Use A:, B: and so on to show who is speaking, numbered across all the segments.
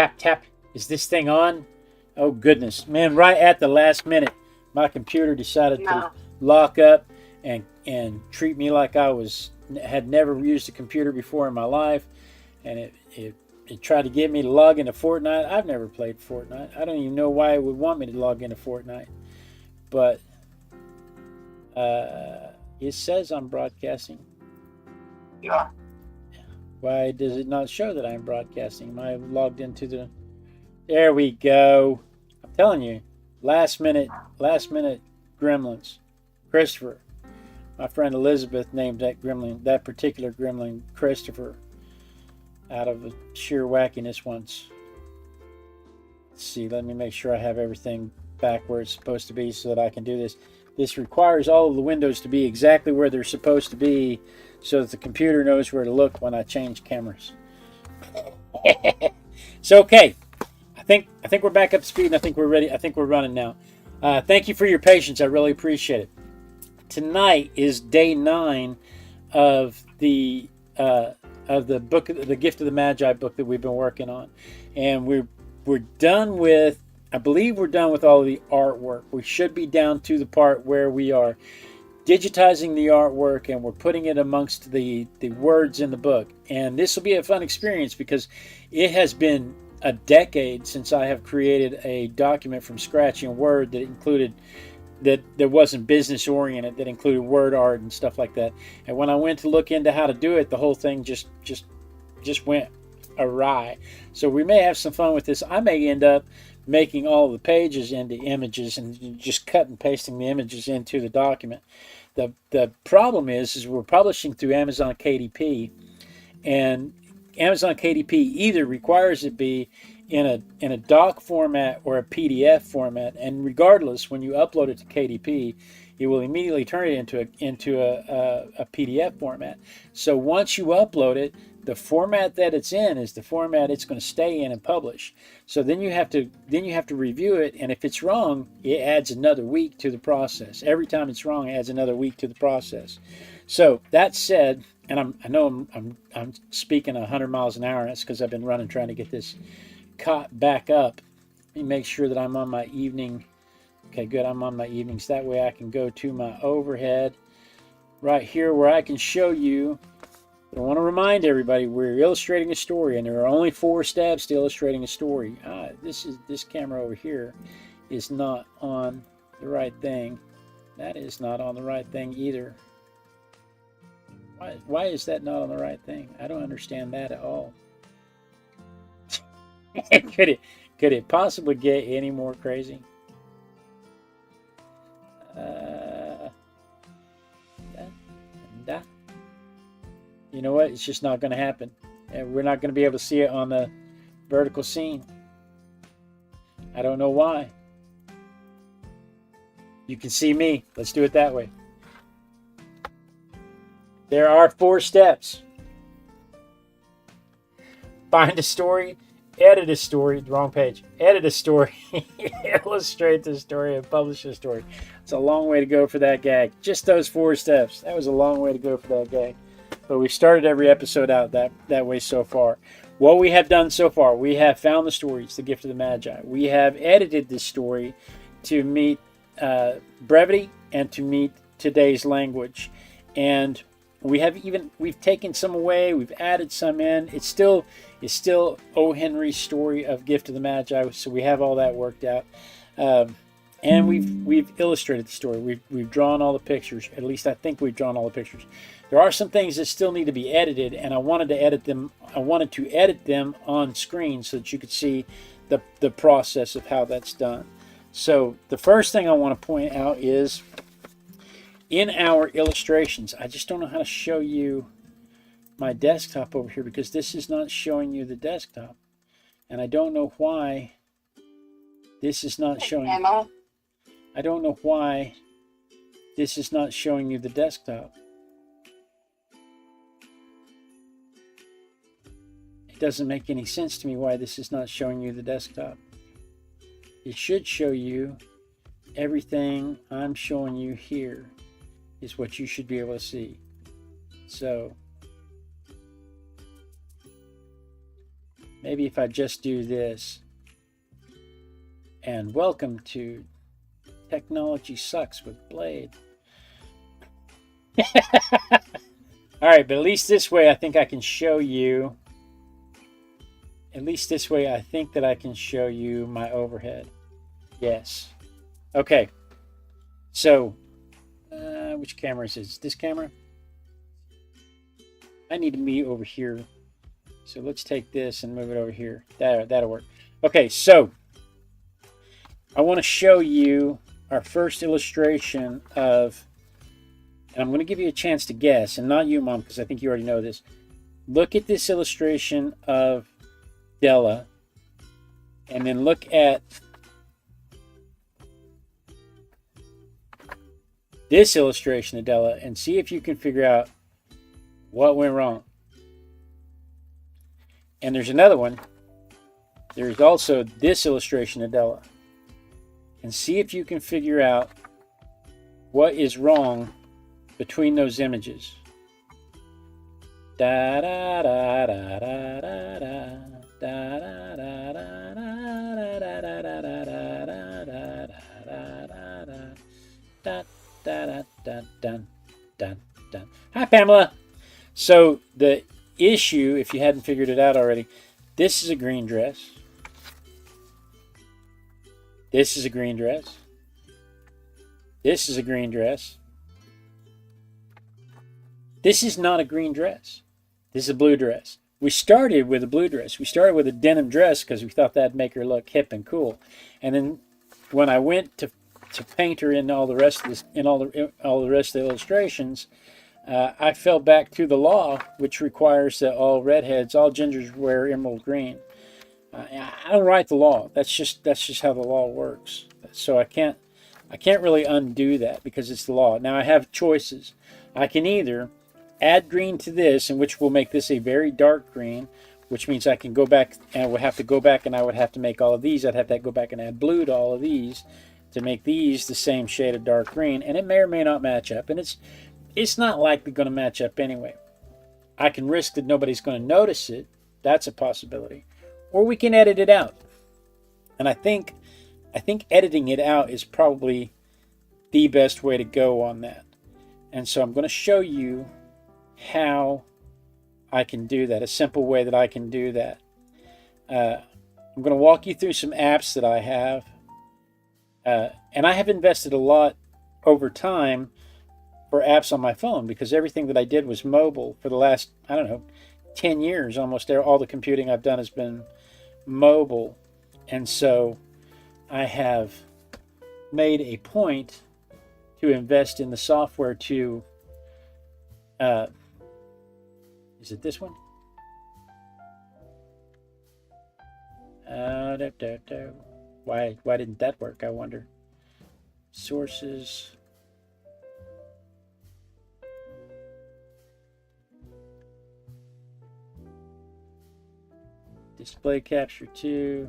A: Tap, tap. Is this thing on? Oh, goodness. Man, right at the last minute, my computer decided to lock up and treat me like I had never used a computer before in my life. And it tried to get me to log into Fortnite. I've never played Fortnite. I don't even know why it would want me to log into Fortnite. But it says I'm broadcasting.
B: Yeah.
A: Why does it not show that I'm broadcasting? Am I logged into the... There we go. I'm telling you, last minute gremlins. Christopher. My friend Elizabeth named that particular gremlin Christopher, out of sheer wackiness once. Let's see, let me make sure I have everything back where it's supposed to be so that I can do this. This requires all of the windows to be exactly where they're supposed to be so that the computer knows where to look when I change cameras. So, okay. I think we're back up to speed, and I think we're ready. I think we're running now. Thank you for your patience. I really appreciate it. Tonight is day 9 of the book, the Gift of the Magi book that we've been working on, and we're done with. I believe we're done with all of the artwork. We should be down to the part where we are digitizing the artwork and we're putting it amongst the words in the book. And this will be a fun experience because it has been a decade since I have created a document from scratch in Word that wasn't business oriented, that included word art and stuff like that. And when I went to look into how to do it, the whole thing just went awry. So we may have some fun with this. I may end up making all the pages into images and just cut and pasting the images into the document. The problem is we're publishing through Amazon KDP, and Amazon KDP either requires it be in a doc format or a PDF format, and regardless, when you upload it to KDP, it will immediately turn it into a PDF format. So once you upload it, the format that it's in is the format it's going to stay in and publish. So then you have to review it, and if it's wrong, it adds another week to the process. Every time it's wrong, it adds another week to the process. So that said, and I know I'm speaking 100 miles an hour. That's because I've been running trying to get this caught back up. Let me make sure that I'm on my evening. Okay, good. I'm on my evenings. That way I can go to my overhead right here where I can show you. I want to remind everybody we're illustrating a story, and there are only 4 steps to illustrating a story. This camera over here is not on the right thing. That is not on the right thing either. Why is that not on the right thing? I don't understand that at all. Could it possibly get any more crazy? You know what? It's just not going to happen. And we're not going to be able to see it on the vertical scene. I don't know why. You can see me. Let's do it that way. There are 4 steps. Find a story, edit a story, the wrong page, edit a story, illustrate the story, and publish a story. It's a long way to go for that gag. Just those 4 steps. That was a long way to go for that gag. But we started every episode out that way so far. What we have done so far, we have found the stories, the Gift of the Magi. We have edited this story to meet brevity and to meet today's language. And we've taken some away, we've added some in. It's still O. Henry's story of Gift of the Magi, so we have all that worked out. And we've illustrated the story. We've drawn all the pictures. At least I think we've drawn all the pictures. There are some things that still need to be edited, and I wanted to edit them on screen so that you could see the process of how that's done. So the first thing I want to point out is in our illustrations, I just don't know how to show you my desktop over here because this is not showing you the desktop. And I don't know why this is not showing. I don't know why this is not showing you the desktop. It doesn't make any sense to me why this is not showing you the desktop. It should show you everything I'm showing you here is what you should be able to see. So Maybe if I just do this. And welcome to Technology Sucks with Blade. All right, but at least this way I think I can show you. At least this way I think that I can show you my overhead. Yes. Okay. So, which camera is this? This camera? I need to be over here. So let's take this and move it over here. That'll work. Okay, so I want to show you our first illustration of, and I'm going to give you a chance to guess, and not you, Mom, because I think you already know this. Look at this illustration of Della, and then look at this illustration of Della, and see if you can figure out what went wrong. And there's another one. There's also this illustration of Della. And see if you can figure out what is wrong between those images. Da da da da da da da da da da da da. Hi, Pamela. So the issue, if you hadn't figured it out already, this is a green dress. This is a green dress. This is a green dress. This is not a green dress. This is a blue dress. We started with a blue dress. We started with a denim dress because we thought that'd make her look hip and cool. And then when I went to paint her in all the rest of this, in all the rest of the illustrations, I fell back to the law, which requires that all redheads, all gingers wear emerald green. I don't write the law. That's just how the law works. So I can't really undo that because it's the law. Now I have choices. I can either add green to this, in which will make this a very dark green, which means I can go back and I would have to go back and I would have to make all of these. I'd have to go back and add blue to all of these to make these the same shade of dark green, and it may or may not match up, and it's not likely going to match up anyway. I can risk that nobody's going to notice it. That's a possibility. Or we can edit it out. And I think editing it out is probably the best way to go on that. And so I'm going to show you how I can do that, a simple way that I can do that. I'm going to walk you through some apps that I have. And I have invested a lot over time for apps on my phone because everything that I did was mobile for the last, 10 years. Almost all the computing I've done has been mobile. And so I have made a point to invest in the software to, is it this one? Why didn't that work, I wonder? Sources. Display capture 2.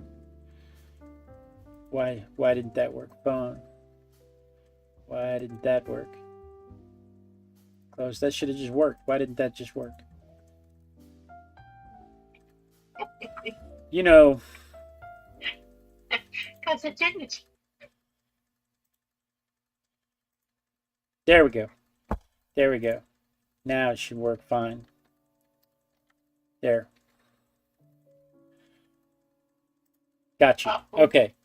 A: Why didn't that work? Phone. Why didn't that work? Close. That should have just worked. Why didn't that just work?
B: Because it didn't.
A: There we go. There we go. Now it should work fine. There. Gotcha. Okay.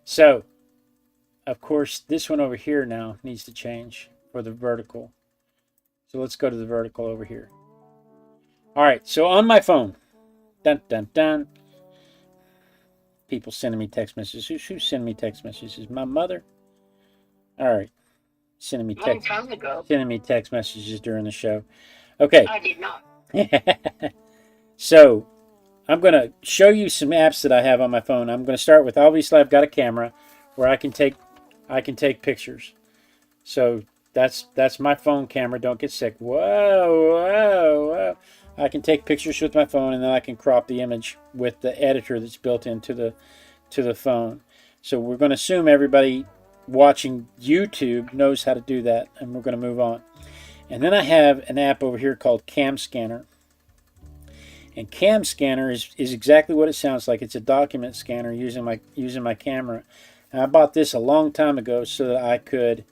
A: So, of course, this one over here now needs to change for the vertical. So let's go to the vertical over here. All right. So on my phone. Dun, dun, dun. People sending me text messages. Who's sending me text messages? My mother? All right. Sending me text messages during the show. Okay.
B: I did not.
A: So I'm going to show you some apps that I have on my phone. I'm going to start with, obviously I've got a camera where I can take pictures. So that's my phone camera. Don't get sick. Whoa. I can take pictures with my phone, and then I can crop the image with the editor that's built into the phone. So we're going to assume everybody watching YouTube knows how to do that, and we're going to move on. And then I have an app over here called Cam Scanner. And Cam Scanner is exactly what it sounds like. It's a document scanner using my camera. And I bought this a long time ago so that I could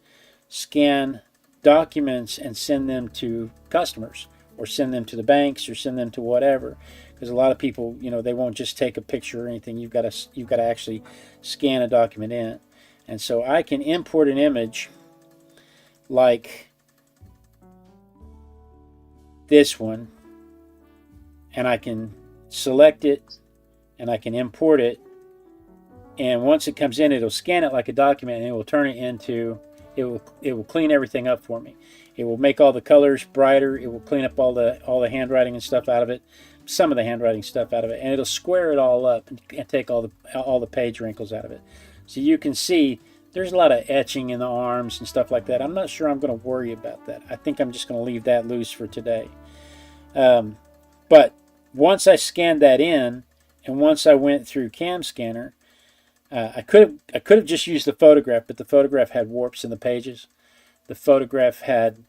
A: scan documents and send them to customers, or send them to the banks, or send them to whatever. Because a lot of people, they won't just take a picture or anything. You've got to actually scan a document in. And so I can import an image like this one, and I can select it, and I can import it, and once it comes in, it'll scan it like a document, and it will turn it into, it will clean everything up for me. It will make all the colors brighter. It will clean up all the handwriting and stuff out of it, some of the handwriting stuff out of it, and it'll square it all up and take all the page wrinkles out of it. So you can see there's a lot of etching in the arms and stuff like that. I'm not sure I'm going to worry about that. I think I'm just going to leave that loose for today. But once I scanned that in, and once I went through Cam Scanner, I could have just used the photograph, but the photograph had warps in the pages. The photograph had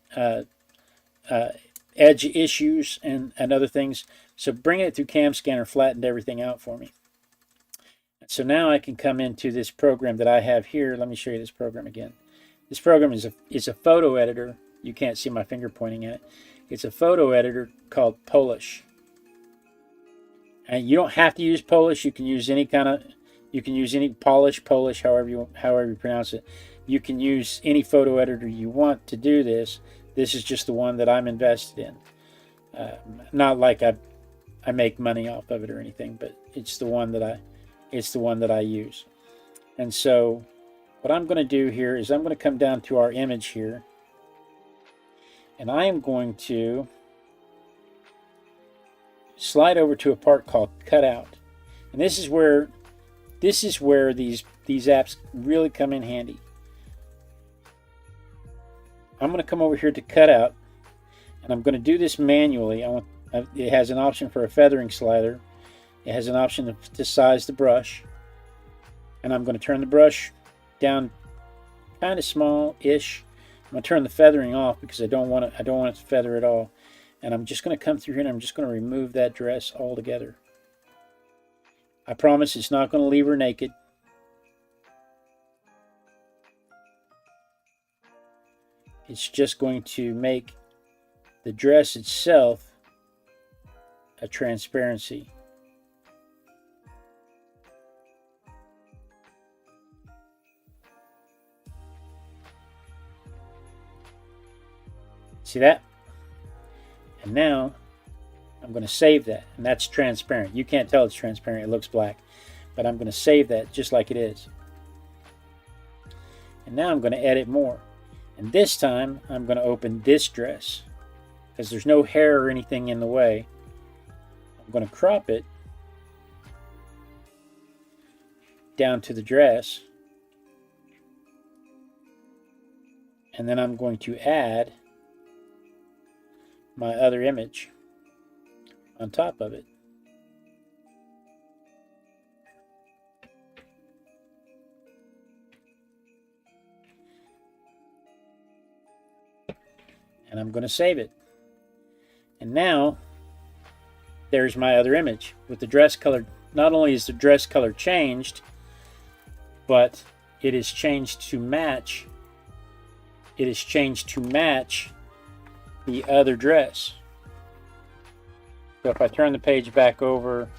A: edge issues and other things. So bringing it through Cam Scanner flattened everything out for me. So now I can come into this program that I have here. Let me show you this program again. This program is a photo editor. You can't see my finger pointing at it. It's a photo editor called Polish. And you don't have to use Polish. You can use any Polish, however you pronounce it. You can use any photo editor you want to do this. This is just the one that I'm invested in. Not like I make money off of it or anything, but it's the one that I use. And so what I'm going to do here is I'm going to come down to our image here, and I am going to slide over to a part called Cutout. And this is where these apps really come in handy. I'm going to come over here to Cutout, and I'm going to do this manually. It has an option for a feathering slider. It has an option to size the brush, and I'm going to turn the brush down kind of small-ish. I'm going to turn the feathering off because I don't want it to feather at all. And I'm just going to come through here, and I'm just going to remove that dress altogether. I promise it's not going to leave her naked. It's just going to make the dress itself a transparency. See that? And now I'm going to save that, and that's transparent. You can't tell it's transparent, it looks black, but I'm going to save that just like it is. And now I'm going to edit more, and this time I'm going to open this dress because there's no hair or anything in the way. I'm going to crop it down to the dress, and then I'm going to add my other image on top of it. And I'm going to save it. And now there's my other image with the dress color. Not only is the dress color changed, but it is changed to match. It is changed to match the other dress. So if I turn the page back over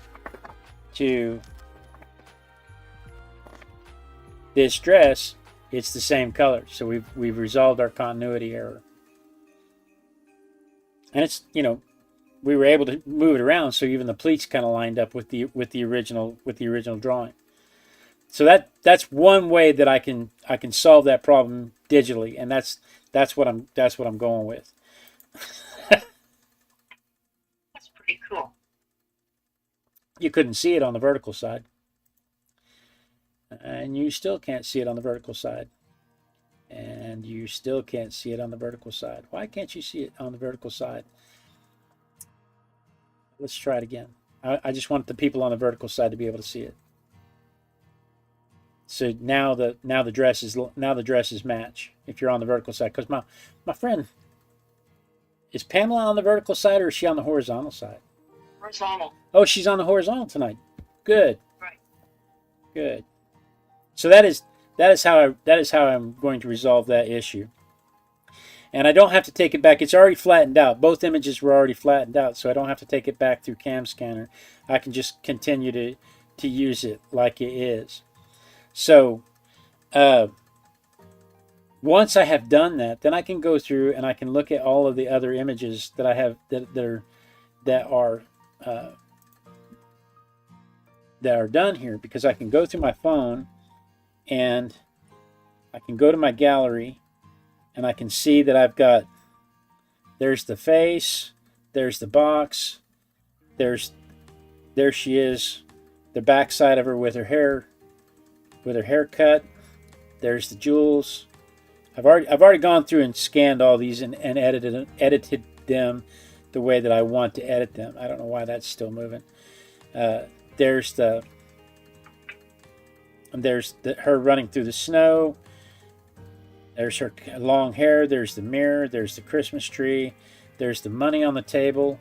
A: to this dress, it's the same color. So we've resolved our continuity error. And it's, we were able to move it around so even the pleats kind of lined up with the original drawing. So that's one way that I can solve that problem digitally, and that's what I'm going with.
B: That's pretty cool.
A: You couldn't see it on the vertical side, and you still can't see it on the vertical side, and you still can't see it on the vertical side. Why can't you see it on the vertical side? Let's try it again. I just want the people on the vertical side to be able to see it. So now the dresses match if you're on the vertical side. Because my friend, is Pamela on the vertical side or is she on the horizontal side?
B: Horizontal.
A: Oh, she's on the horizontal tonight. Good.
B: Right.
A: Good. So that is how I'm going to resolve that issue. And I don't have to take it back. It's already flattened out. Both images were already flattened out, so I don't have to take it back through Cam Scanner. I can just continue to use it like it is. So once I have done that, then I can go through and I can look at all of the other images that I have that are done here, because I can go through my phone and I can go to my gallery and I can see that I've got, there's the face, there's the box, there she is, the backside of her with her hair cut, there's the jewels. I've already gone through and scanned all these and edited them the way that I want to edit them. I don't know why that's still moving. There's her running through the snow. There's her long hair. There's the mirror. There's the Christmas tree. There's the money on the table.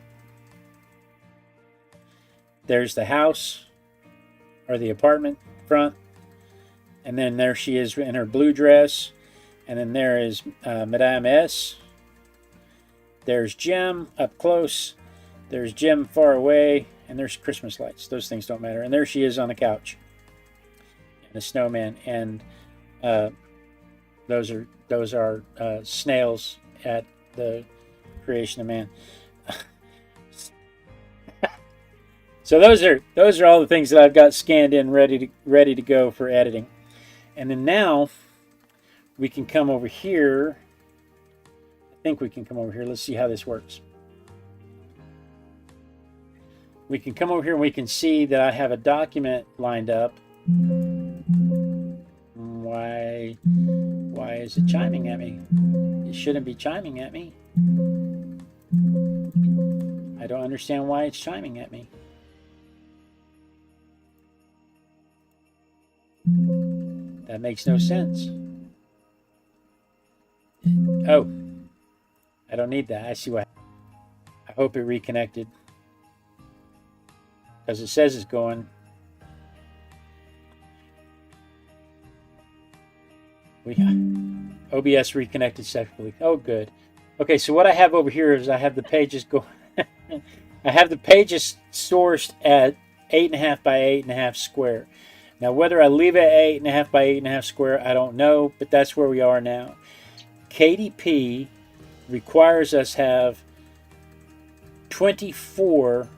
A: There's the house or the apartment front. And then there she is in her blue dress. And then there is Madame S. There's Jim up close. There's Jim far away. And there's Christmas lights. Those things don't matter. And there she is on the couch. And the snowman. And those are snails at the creation of man. So those are all the things that I've got scanned in, ready to go for editing. And then now we can come over here. I think we can come over here. Let's see how this works. We can come over here and we can see that I have a document lined up. Why is it chiming at me? It shouldn't be chiming at me. I don't understand why it's chiming at me. That makes no sense. Oh, I don't need that. I see what. I hope it reconnected, because it says it's going. OBS reconnected successfully. Oh, good. Okay, so what I have over here is I have the pages go. I have the pages sourced at 8.5 by 8.5 square. Now, whether I leave it at 8.5 by 8.5 square, I don't know, but that's where we are now. KDP requires us have 24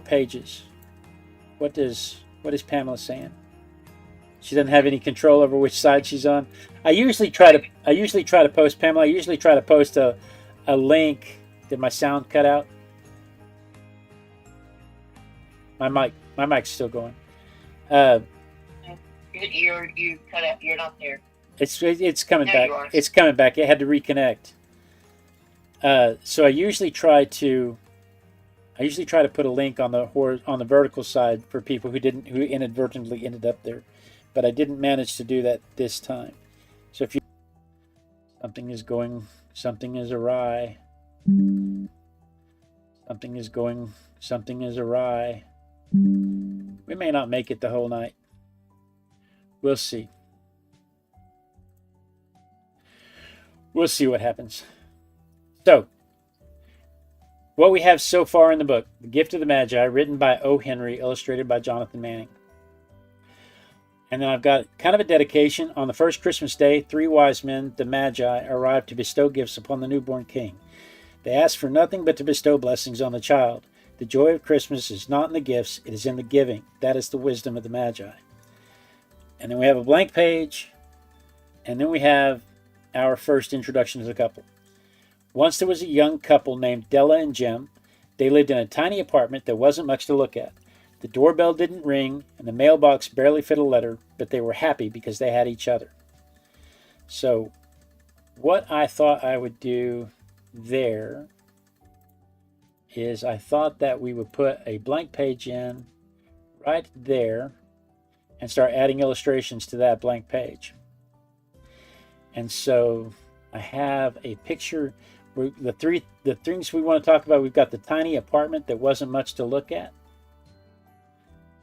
A: pages. What is Pamela saying? She doesn't have any control over which side she's on. I usually try to post, Pamela. I usually try to post a link. Did my sound cut out? My mic's still going.
B: You cut out. You're not there.
A: It's coming back.
B: You are.
A: It's coming back. It had to reconnect. So I usually try to put a link on the vertical side for people who inadvertently ended up there, but I didn't manage to do that this time. So if something is awry. Something is awry. We may not make it the whole night. We'll see. We'll see what happens. So, what we have so far in the book, The Gift of the Magi, written by O. Henry, illustrated by Jonathan Manning. And then I've got kind of a dedication. On the first Christmas day, 3 wise men, the Magi, arrived to bestow gifts upon the newborn king. They asked for nothing but to bestow blessings on the child. The joy of Christmas is not in the gifts, it is in the giving. That is the wisdom of the Magi. And then we have a blank page. And then we have our first introduction to the couple. Once there was a young couple named Della and Jim. They lived in a tiny apartment that wasn't much to look at. The doorbell didn't ring, and the mailbox barely fit a letter, but they were happy because they had each other. So, what I thought I would do there is I thought that we would put a blank page in right there and start adding illustrations to that blank page. And so I have a picture. the things we want to talk about. We've got the tiny apartment that wasn't much to look at.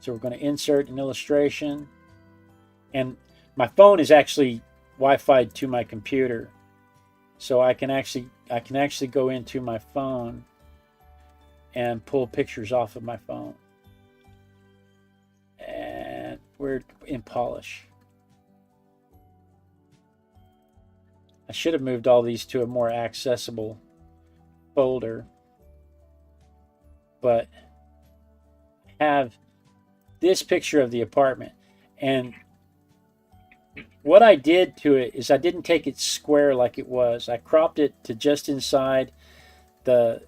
A: So we're going to insert an illustration. And my phone is actually Wi-Fi to my computer. So I can actually go into my phone and pull pictures off of my phone. And we're in polish. I should have moved all these to a more accessible folder, but I have this picture of the apartment, and what I did to it is I didn't take it square like it was. I cropped it to just inside the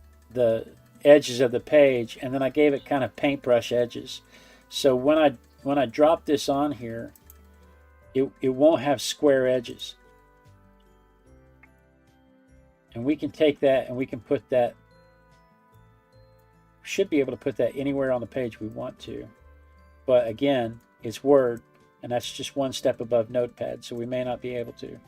A: edges of the page, and then I gave it kind of paintbrush edges. So when I drop this on here, it won't have square edges. And we can take that and we can put that, should be able to put that anywhere on the page we want to. But again, it's Word, and that's just one step above Notepad, so we may not be able to.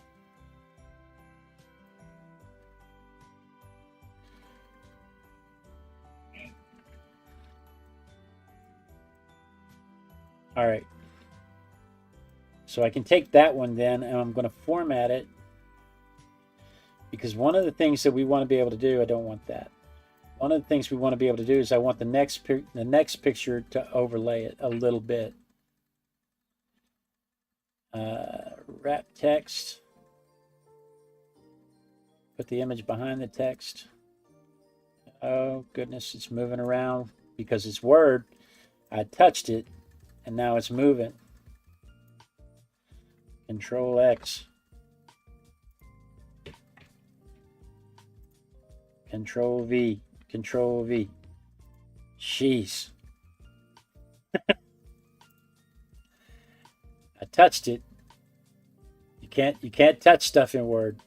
A: All right. So I can take that one then, and I'm going to format it, because one of the things that we want to be able to do, I don't want that. One of the things we want to be able to do is I want the next picture to overlay it a little bit. Wrap text. Put the image behind the text. Oh goodness, it's moving around because it's Word. I touched it and now it's moving. Control X. Control V. Control V. Jeez. I touched it. You can't touch stuff in Word.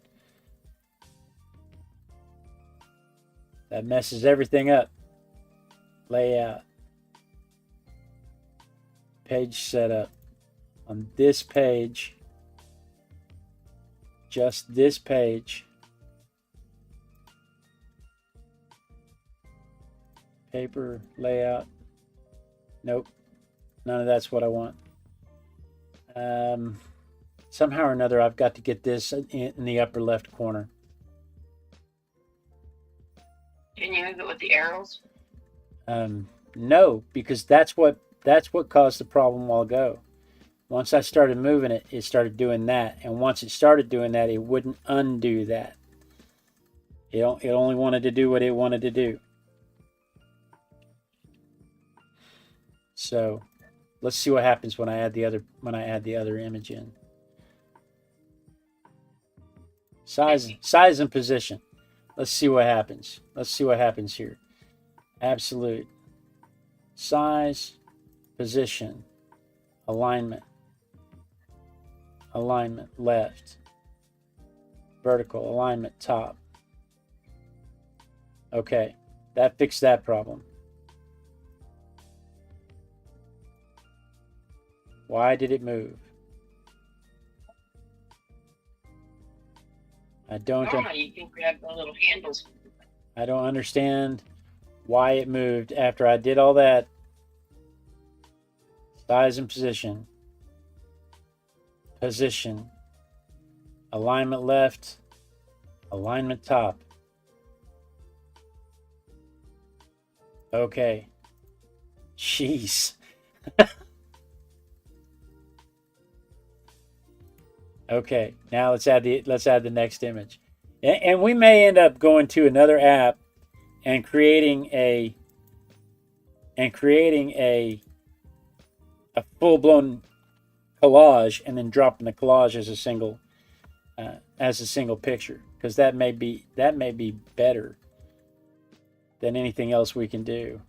A: That messes everything up. Layout. Page setup. On this page, just this page, paper layout. Nope, none of that's what I want. Somehow or another, I've got to get this in the upper left corner.
B: Can you move it with the arrows?
A: No, because that's what caused the problem a while ago. Once I started moving it, it started doing that, and once it started doing that, it wouldn't undo that. It only wanted to do what it wanted to do. So let's see what happens when I add the other image in. Size and position. Let's see what happens. Let's see what happens here. Absolute. Size, position, alignment. Alignment left. Vertical, alignment top. Okay, that fixed that problem. Why did it move? I don't know.
B: You can grab the little handles.
A: I don't understand why it moved after I did all that. Size and position. Position. Alignment left. Alignment top. Okay. Jeez. Okay, now let's add the next image, and we may end up going to another app and creating a full-blown collage, and then dropping the collage as a single picture, because that may be better than anything else we can do.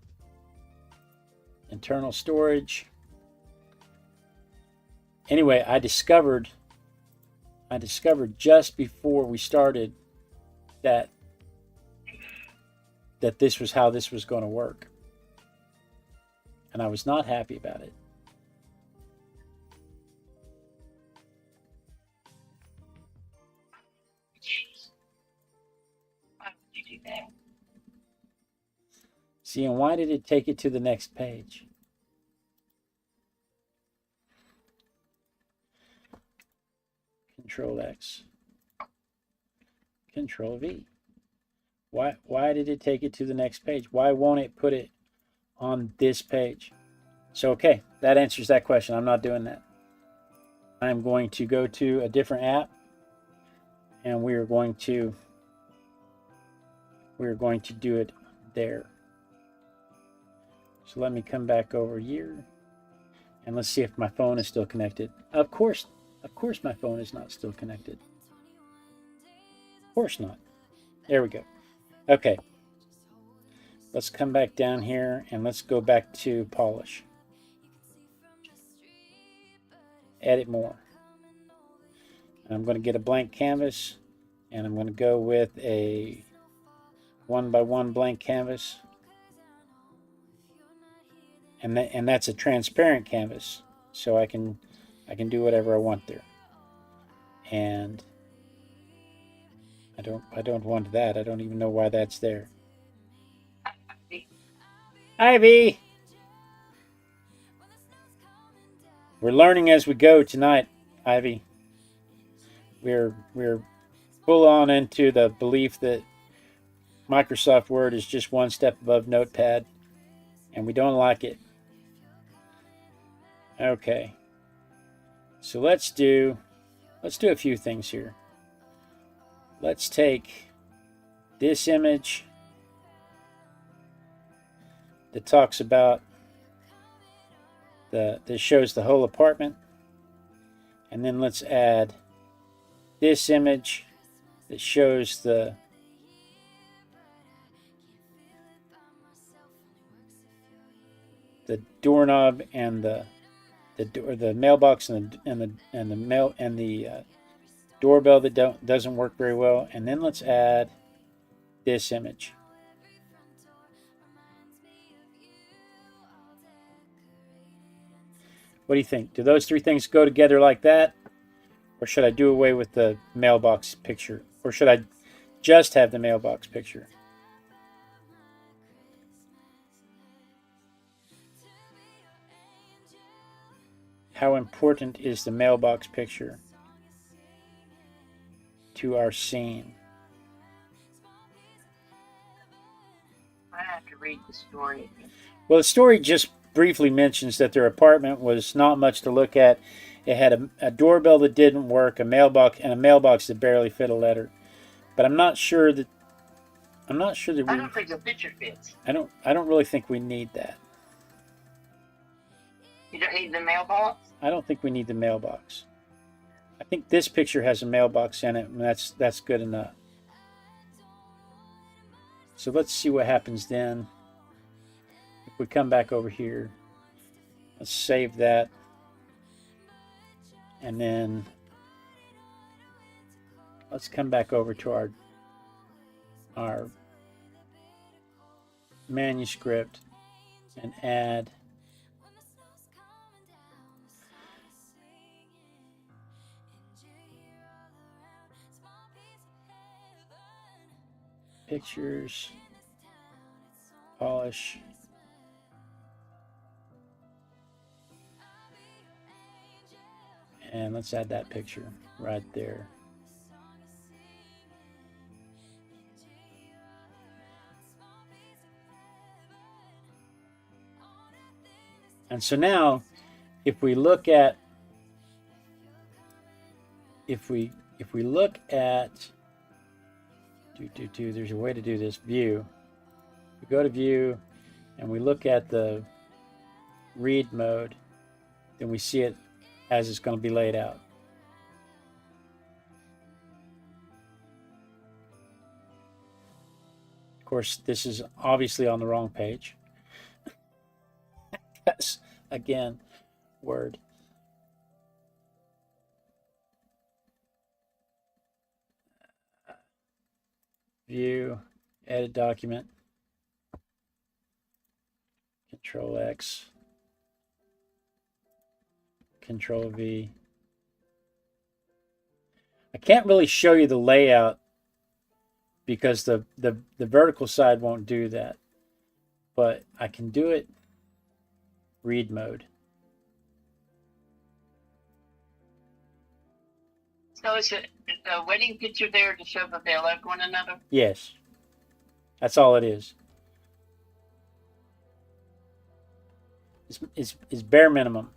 A: Internal storage. Anyway, I discovered just before we started that this was how this was going to work. And I was not happy about it. See, and why did it take it to the next page? Control X. Control V. Why did it take it to the next page? Why won't it put it on this page? So, okay, that answers that question. I'm not doing that. I'm going to go to a different app, and we're going to do it there. So let me come back over here, and let's see if my phone is still connected. Of course my phone is not still connected. Of course not. There we go. Okay. Let's come back down here, and let's go back to polish. Edit more. And I'm going to get a blank canvas, and I'm going to go with a 1x1 blank canvas. And that's a transparent canvas, so I can do whatever I want there. And I don't want that. I don't even know why that's there. Ivy. We're learning as we go tonight, Ivy. We're full on into the belief that Microsoft Word is just one step above Notepad, and we don't like it. Okay. So let's do a few things here. Let's take this image that talks about that shows the whole apartment, and then let's add this image that shows the doorknob and the mailbox and the doorbell that doesn't work very well. And then let's add this image. What do you think? Do those three things go together like that? Or should I do away with the mailbox picture? Or should I just have the mailbox picture? How important is the mailbox picture to our scene?
B: I have to read the story.
A: Well, the story just briefly mentions that their apartment was not much to look at. It had a doorbell that didn't work, a mailbox that barely fit a letter. But I'm not sure that
B: I don't think the picture fits.
A: I don't really think we need that.
B: You don't need the mailbox?
A: I don't think we need the mailbox. I think this picture has a mailbox in it, and that's good enough. So let's see what happens then. If we come back over here, let's save that. And then let's come back over to our manuscript and add pictures, polish, and let's add that picture right there. And so now, if we look at there's a way to do this. View. We go to view, and we look at the read mode. Then we see it as it's going to be laid out. Of course, this is obviously on the wrong page. Yes, again, Word. View, edit document, Control X, Control V. I can't really show you the layout because the vertical side won't do that. but I can do it read mode.
B: So is it a wedding picture there to show that they love one another?
A: Yes, that's all it is. It's bare minimum.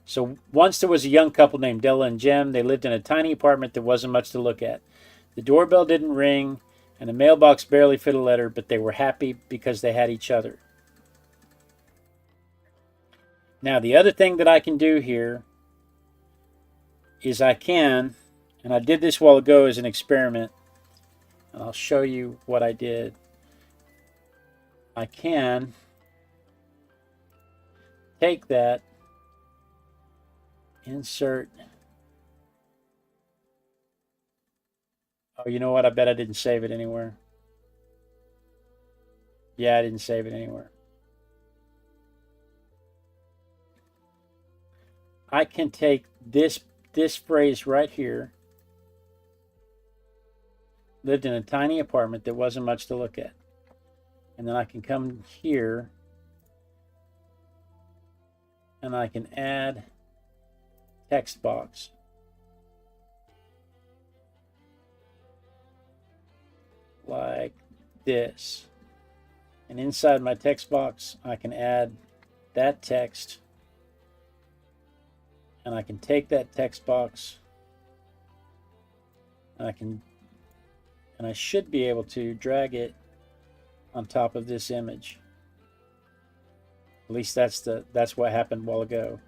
A: So once there was a young couple named Della and Jem. They lived in a tiny apartment that wasn't much to look at. The doorbell didn't ring, and the mailbox barely fit a letter, but they were happy because they had each other. Now, the other thing that I can do here is I can, and I did this a while ago as an experiment, and I'll show you what I did. I can take that, insert. Oh, you know what? I bet I didn't save it anywhere. Yeah, I didn't save it anywhere. I can take this phrase right here. Lived in a tiny apartment that wasn't much to look at. And then I can come here and I can add text box. Like this. And inside my text box, I can add that text. And I can take that text box and I should be able to drag it on top of this image. At least that's what happened a while ago.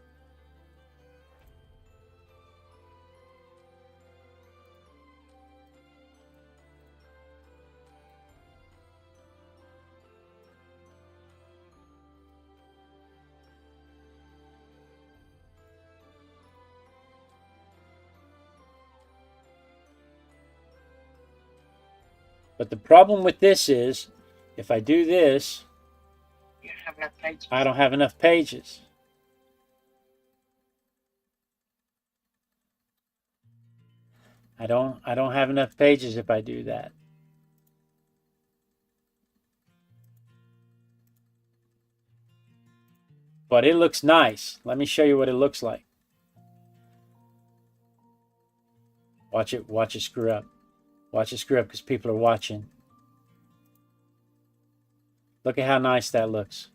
A: But the problem with this is, if I do this,
B: You don't have enough pages.
A: I don't have enough pages. I don't have enough pages if I do that. But it looks nice. Let me show you what it looks like. Watch it screw up. Watch it screw up because people are watching. Look at how nice that looks.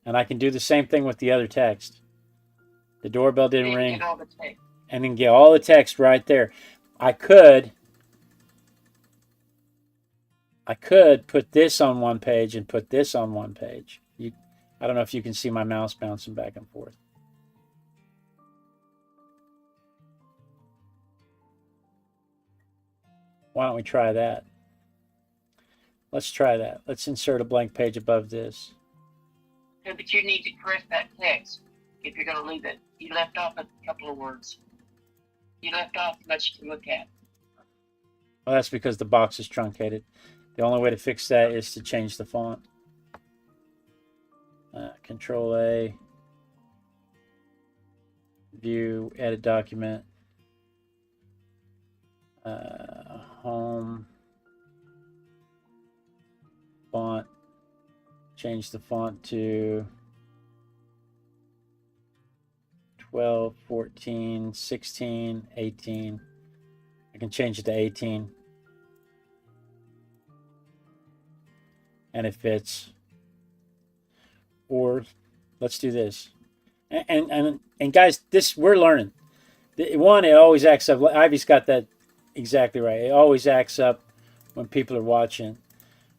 A: And I can do the same thing with the other text. The doorbell didn't ring.
B: Get all the text.
A: And then get all the text right there. I could put this on one page and put this on one page. I don't know if you can see my mouse bouncing back and forth. Why don't we try that? Let's try that. Let's insert a blank page above this.
B: So, but you need to correct that text if you're going to leave it. You left off a couple of words. You left off much to look at.
A: Well, that's because the box is truncated. The only way to fix that is to change the font. Control A. View, edit document. Home. Font. Change the font to 12, 14, 16, 18. I can change it to 18. And it fits. Or let's do this. And guys, this we're learning. One, it always acts up. Ivy's got that exactly right. It always acts up when people are watching.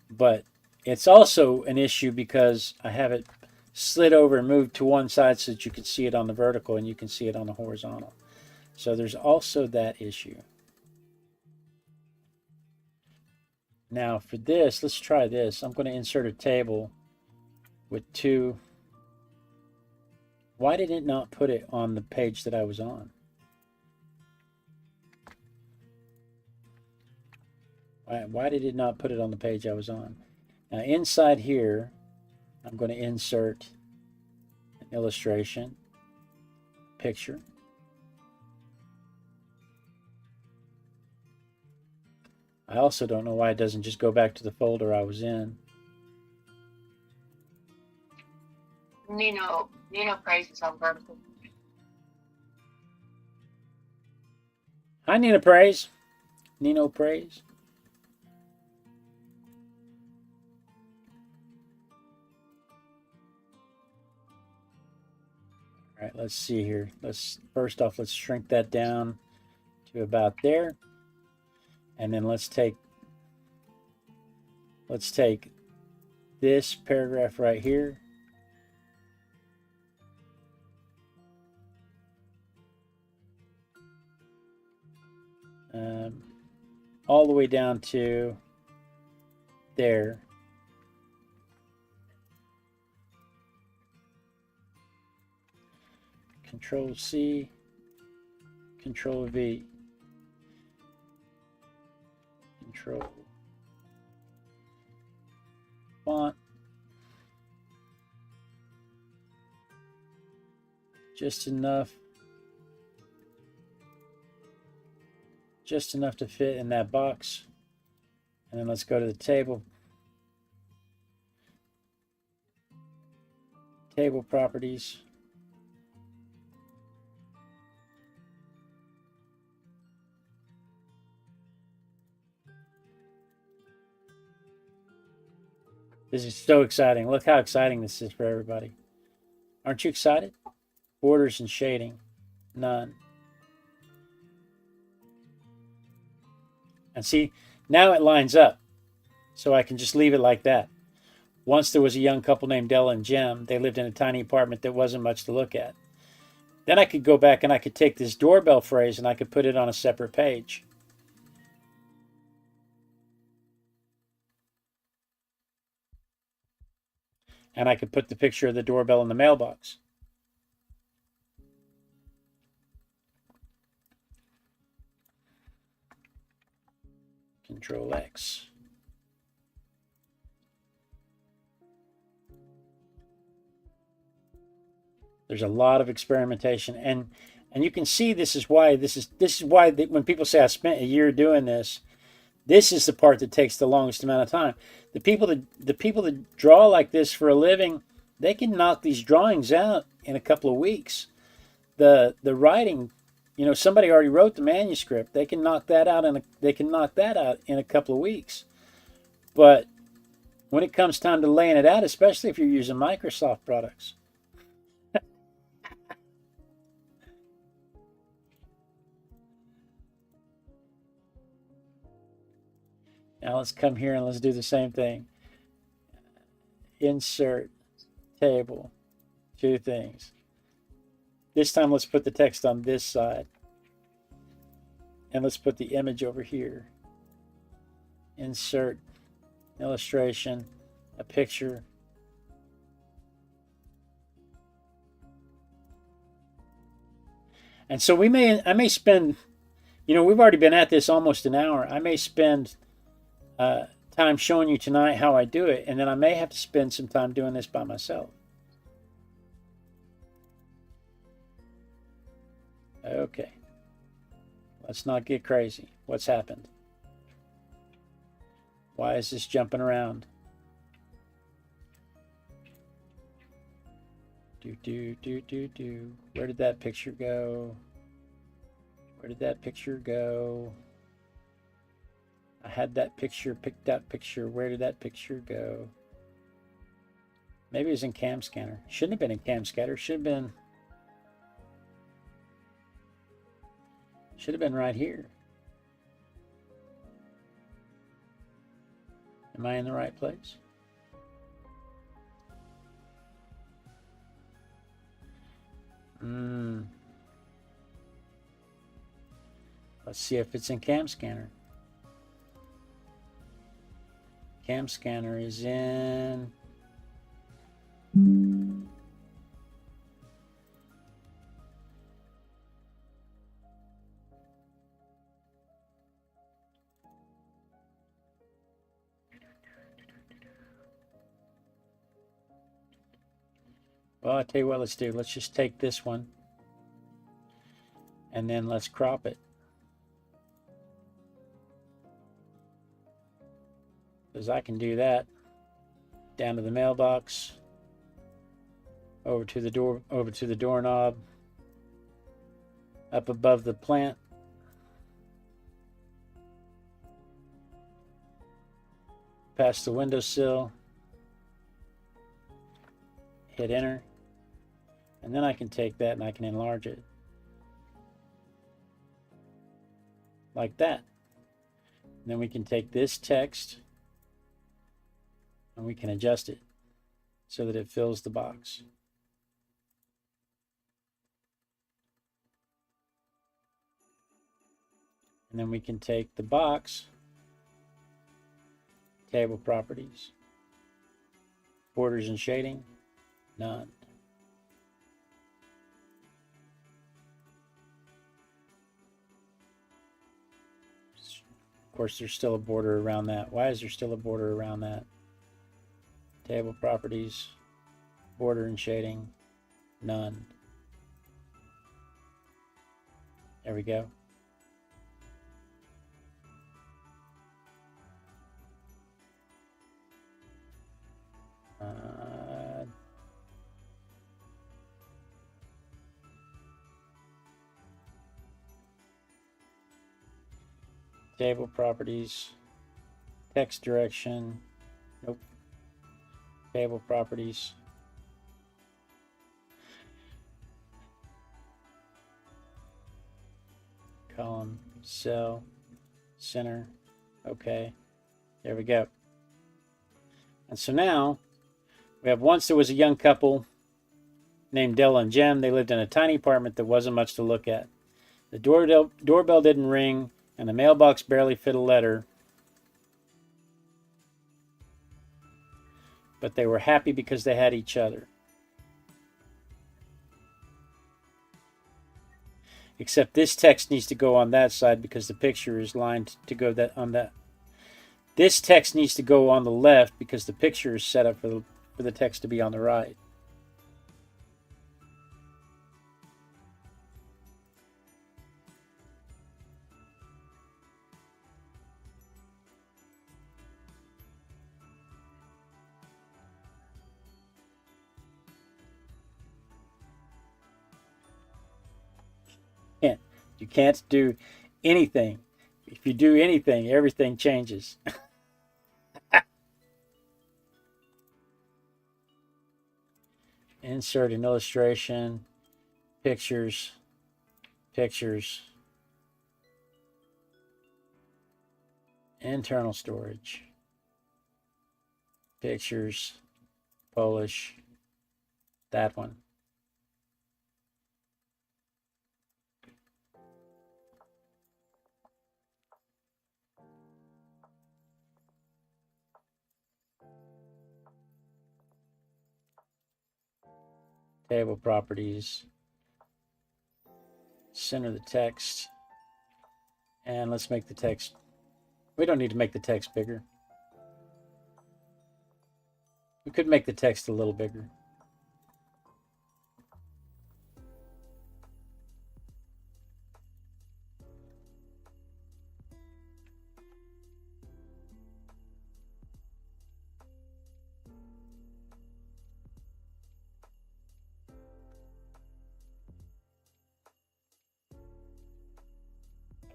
A: But it's also an issue because I have it slid over and moved to one side so that you can see it on the vertical and you can see it on the horizontal. So there's also that issue. Now for this, let's try this. I'm going to insert a table with two. Why did it not put it on the page that I was on? Why did it not put it on the page I was on? Now inside here, I'm going to insert an illustration, picture. I also don't know why it doesn't just go back to the folder I was in.
B: Nino praises on vertical.
A: Hi, Nina Praise. Nino Praise. All right, let's see here. First off, let's shrink that down to about there. And then let's take this paragraph right here. All the way down to there. Control C, Control V, Control font. Just enough to fit in that box. And then let's go to the table. Table properties. This is so exciting. Look how exciting this is for everybody. Aren't you excited? Borders and shading, none. And see, now it lines up. So I can just leave it like that. Once there was a young couple named Della and Jim. They lived in a tiny apartment that wasn't much to look at. Then I could go back and I could take this doorbell phrase and I could put it on a separate page. And I could put the picture of the doorbell in the mailbox. Control X. There's a lot of experimentation, and you can see this is why when people say I spent a year doing this, this is the part that takes the longest amount of time. The people that draw like this for a living, they can knock these drawings out in a couple of weeks. The writing, somebody already wrote the manuscript. They can knock that out in a couple of weeks. But when it comes time to laying it out, especially if you're using Microsoft products, now let's come here and let's do the same thing. Insert table, two things. This time let's put the text on this side. And let's put the image over here. Insert illustration, a picture. And so I may spend, we've already been at this almost an hour. I may spend time showing you tonight how I do it, and then I may have to spend some time doing this by myself. Okay. Let's not get crazy. What's happened? Why is this jumping around? Do. Where did that picture go? Where did that picture go? I had that picture, picked that picture. Where did that picture go? Maybe it was in Cam Scanner. Shouldn't have been in Cam Scanner. Should have been right here. Am I in the right place? Let's see if it's in Cam Scanner. Cam Scanner is in... Well, I'll tell you what let's do. Let's just take this one and then let's crop it. because I can do that. Down to the mailbox, over to the doorknob, up above the plant, past the windowsill, hit enter, and then I can take that and I can enlarge it like that. And then we can take this text and we can adjust it so that it fills the box. And then we can take the box, table properties, borders and shading, none. Of course, there's still a border around that. Why is there still a border around that? Table properties, border and shading, none. There we go. Table properties, text direction, nope. Table properties, column, cell, center, okay, there we go. And so now we have, once there was a young couple named Della and Jem. They lived in a tiny apartment that wasn't much to look at. The doorbell didn't ring, and the mailbox barely fit a letter. But they were happy because they had each other. Except this text needs to go on that side because the picture is lined to go on that. This text needs to go on the left because the picture is set up for the text to be on the right. You can't do anything. If you do anything, everything changes. Insert an illustration, pictures, internal storage, pictures, Polish, that one. Table properties, center the text, and let's make the text, we don't need to make the text bigger. We could make the text a little bigger.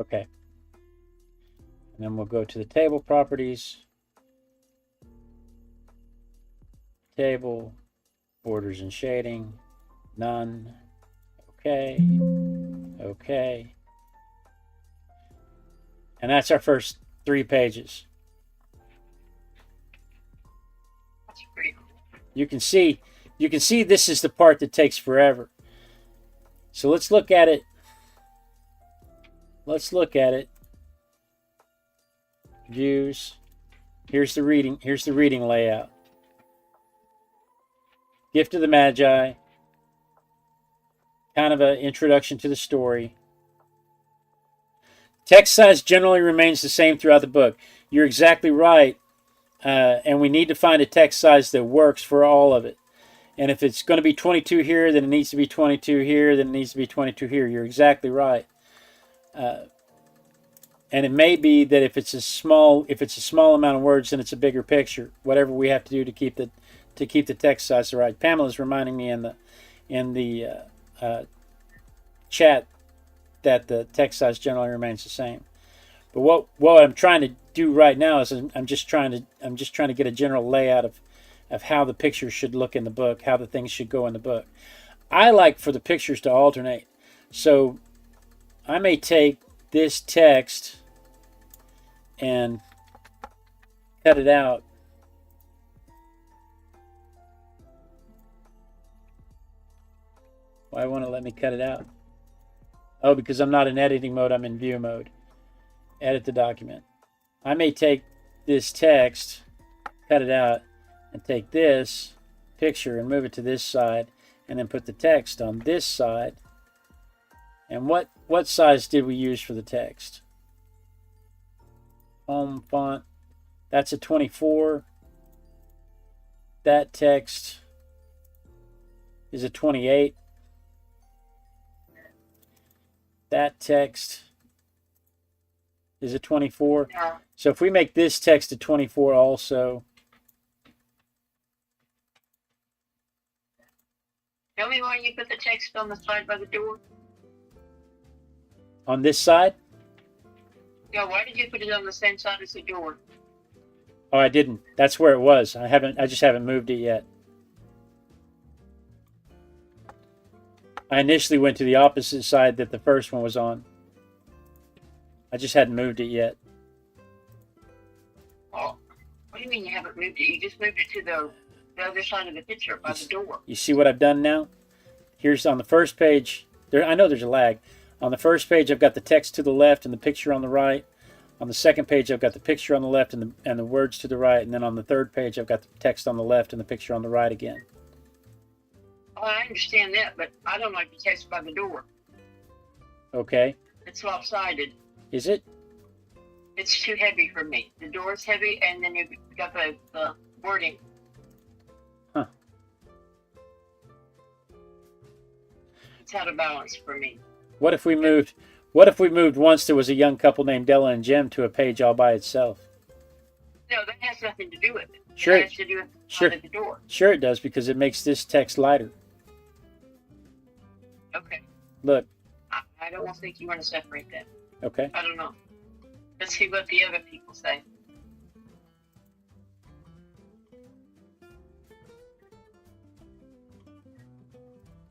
A: Okay. And then we'll go to the table properties. Table, borders and shading, none. Okay. Okay. And that's our first 3 pages.
B: That's pretty cool.
A: You can see this is the part that takes forever. So let's look at it. Let's look at it. Views. Here's the reading layout. Gift of the Magi. Kind of an introduction to the story. Text size generally remains the same throughout the book. You're exactly right. And we need to find a text size that works for all of it. And if it's going to be 22 here, then it needs to be 22 here, then it needs to be 22 here. You're exactly right. and it may be that if it's a small amount of words, then it's a bigger picture. Whatever we have to do to keep the text size right. Pamela's reminding me in the chat that the text size generally remains the same. But what I'm trying to do right now is I'm just trying to get a general layout of how the pictures should look in the book, how the things should go in the book. I like for the pictures to alternate. So I may take this text and cut it out. Why won't it let me cut it out? Oh, because I'm not in editing mode, I'm in view mode. Edit the document. I may take this text, cut it out, and take this picture and move it to this side, and then put the text on this side. And what size did we use for the text? Home font. That's a 24. That text is a 28. That text is a 24.
B: Yeah.
A: So if we make this text a 24 also.
B: Tell me why you put the text on the side by the door.
A: On this side?
B: Yeah, why did you put it on the same side as the door?
A: Oh, I didn't. That's where it was. I just haven't moved it yet. I initially went to the opposite side that the first one was on. I just hadn't moved it yet.
B: Oh, what do you mean you haven't moved it? You just moved it to the other side of the picture by the door.
A: You see what I've done now? Here's on the first page. I know there's a lag. On the first page, I've got the text to the left and the picture on the right. On the second page, I've got the picture on the left and the words to the right. And then on the third page, I've got the text on the left and the picture on the right again.
B: Oh, I understand that, but I don't like the text by the door.
A: Okay.
B: It's lopsided.
A: Is it?
B: It's too heavy for me. The door's heavy, and then you've got the wording.
A: Huh.
B: It's out of balance for me.
A: What if we moved once there was a young couple named Della and Jim to a page all by itself?
B: No, that has nothing to do with it.
A: Sure.
B: It has to do with the side of the door.
A: Sure it does, because it makes this text lighter.
B: Okay.
A: Look.
B: I don't think you want to separate that.
A: Okay.
B: I don't know. Let's see what the other people say.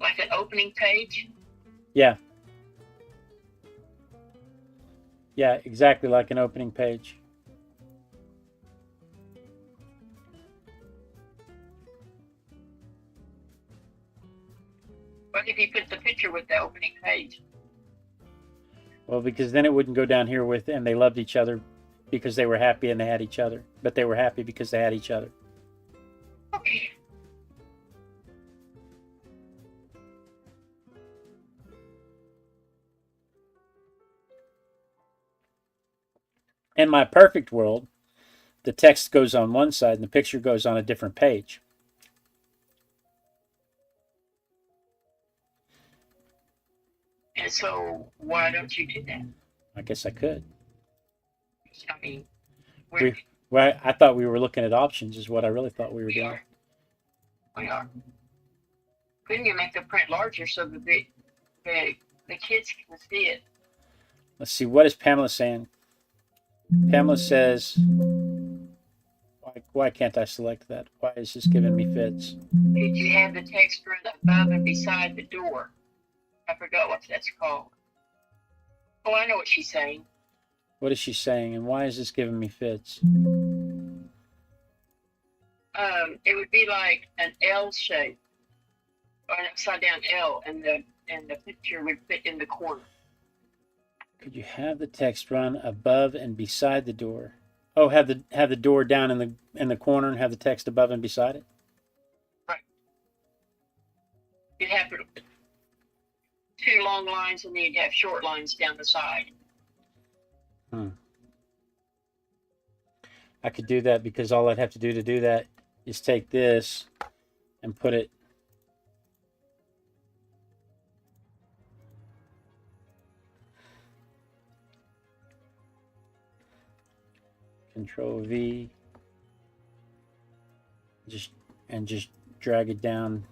B: Like an opening page?
A: Yeah. Yeah, exactly like an opening page.
B: What if you put the picture with the opening page?
A: Well, because then it wouldn't go down here with, and they loved each other because they were happy and they had each other. But they were happy because they had each other.
B: Okay.
A: In my perfect world, the text goes on one side and the picture goes on a different page.
B: And so, why don't you do that?
A: I guess I could.
B: I mean,
A: I thought we were looking at options is what I really thought we were doing.
B: We are. Couldn't you make the print larger so that the kids can see it?
A: Let's see, what is Pamela saying? Pamela says, why can't I select that? Why is this giving me fits?
B: Did you have the text run above and beside the door? I forgot what that's called. Oh, I know what she's saying.
A: What is she saying, and why is this giving me fits?
B: It would be like an L shape, or an upside down L, and the picture would fit in the corner.
A: Could you have the text run above and beside the door? Oh, have the door down in the corner and have the text above and beside it?
B: Right. You'd have two long lines, and then you'd have short lines down the side.
A: I could do that because all I'd have to do that is take this and put it Control V, just drag it down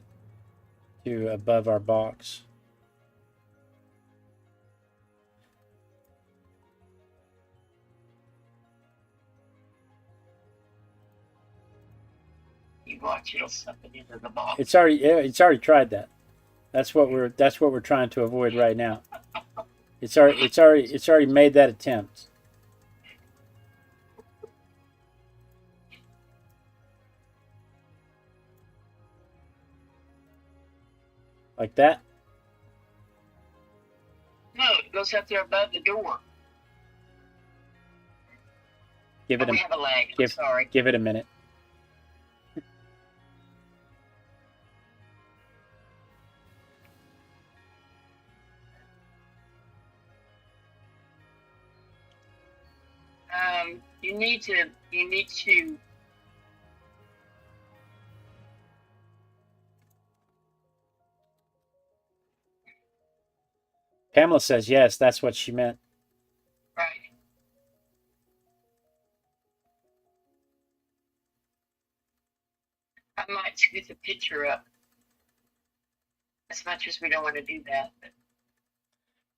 A: to above our box.
B: You watch, it'll suck it into the box.
A: It's already tried that. That's what we're trying to avoid right now. It's already made that attempt. Like that.
B: No, it goes up there above the door.
A: Give it
B: we have a lag. Sorry.
A: Give it a minute.
B: You need to.
A: Pamela says yes. That's what she meant.
B: Right. I might scoot the picture up. As much as we don't want to do that. But...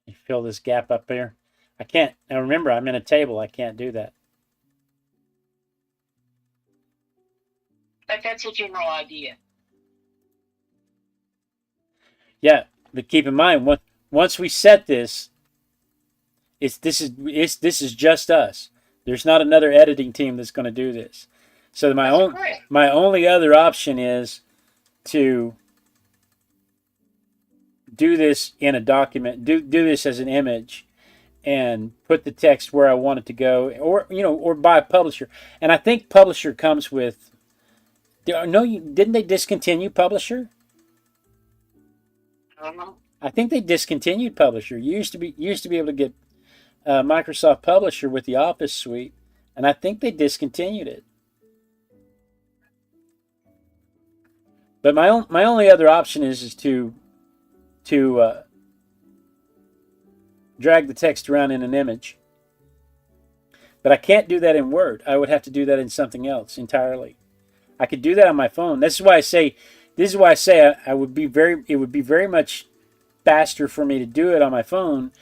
A: You fill this gap up there. I can't. Now remember, I'm in a table. I can't do that.
B: But that's a general idea.
A: Yeah, but keep in mind, once we set this, this is just us. There's not another editing team that's going to do this. So my only other option is to do this in a document. Do this as an image. And put the text where I want it to go, or buy a publisher. And I think publisher comes with. Didn't they discontinue publisher?
B: I don't know.
A: I think they discontinued publisher. You used to be able to get Microsoft Publisher with the Office suite, and I think they discontinued it. But my only other option is to drag the text around in an image. But I can't do that in Word. I would have to do that in something else entirely. I could do that on my phone. This is why I say it would be very much faster for me to do it on my phone,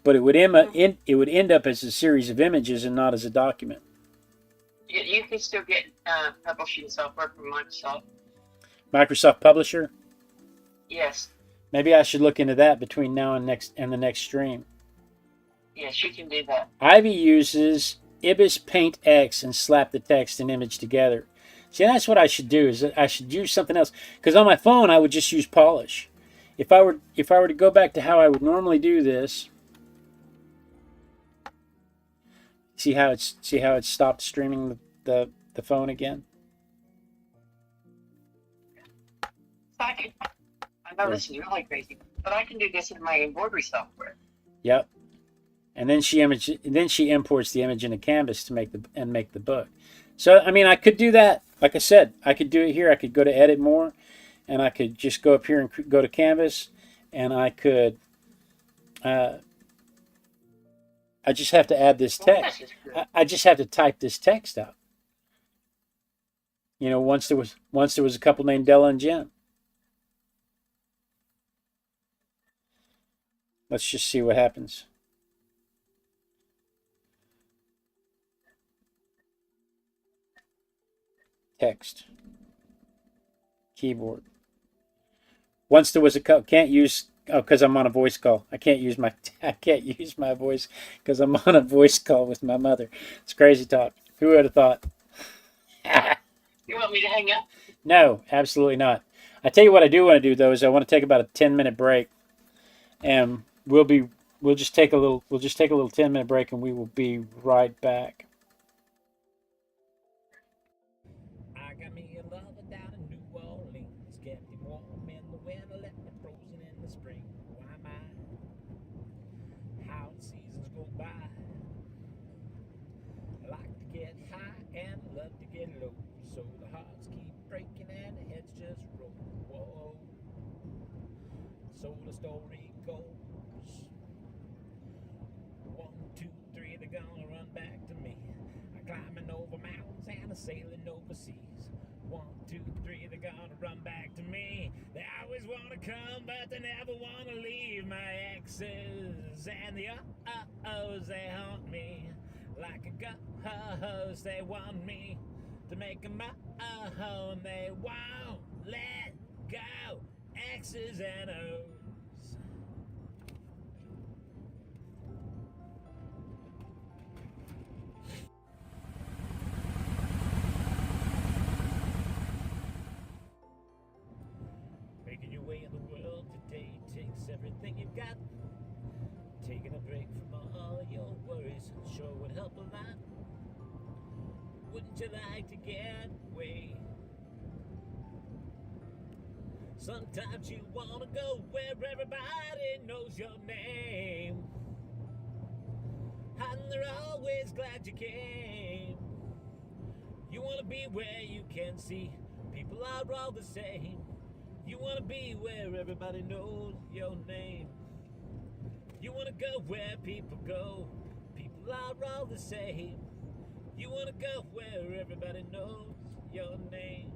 A: but it would end up as a series of images and not as a document.
B: You can still get publishing software from Microsoft.
A: Microsoft Publisher?
B: Yes.
A: Maybe I should look into that between now and the next stream.
B: Yes, you can do that.
A: Ivy uses Ibis Paint X and slap the text and image together. See, that's what I should do. Is I should use something else, because on my phone I would just use Polish. If I were to go back to how I would normally do this, see how it's stopped streaming the phone again.
B: I know this is really crazy, but I can do this in my embroidery software.
A: Yep. And then she imports the image into Canvas to make the book. So I mean, I could do that. Like I said, I could do it here. I could go to Edit More, and I could just go up here and go to Canvas, and I could. I just have to add this text. I just have to type this text out. Once there was a couple named Della and Jim. Let's just see what happens. Text. Keyboard. Once there was a can't use because I'm on a voice call. I can't use my voice because I'm on a voice call with my mother. It's crazy talk. Who would have thought?
B: You want me to hang up?
A: No, absolutely not. I tell you what I do want to do though is I want to take about a 10-minute break, and we'll just take a little 10-minute break, and we will be right back. I got me a lover down in New Orleans, kept me warm in the winter, left me frozen in the spring. Why am I? How the seasons go by. I like to get high and love to get low, so the hearts keep breaking and the heads just roll. Whoa. So the story goes. 1, 2, 3, they're gonna run back to me. I climbing over
C: and a sailing overseas. 1, 2, 3, they're gonna run back to me. They always wanna come, but they never wanna leave. My exes and the uh-ohs, they haunt me like a ghost. They want me to make them my own. They won't let go. X's and O's. Making your way in the world today takes everything you've got. Taking a break from all of your worries sure would help a lot. Wouldn't you like to get away? Sometimes you wanna go where everybody knows your name, and they're always glad you came. You wanna be where you can see people are all the same. You wanna be where everybody knows your name. You wanna go where people go, people are all the same. You wanna go where everybody knows your name.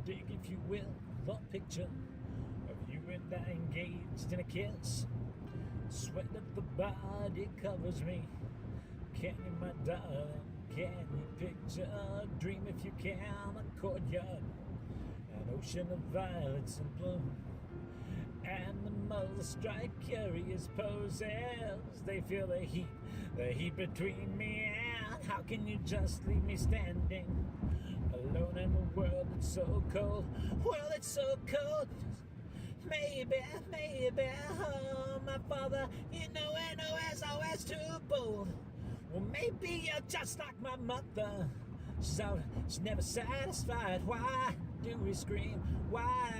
C: Dig, if you will, the picture of you and I engaged in a kiss. Sweat of the body covers me. Can you, my darling, can you picture a dream if you can? A courtyard, an ocean of violets in bloom. Animals strike curious poses. They feel the heat between me and how can you just leave me standing alone in a world that's so cold? Well, it's so cold. Maybe, oh, my father, you know is always too bold. Well, maybe you're just like my mother. She's never satisfied. Why do we scream? Why?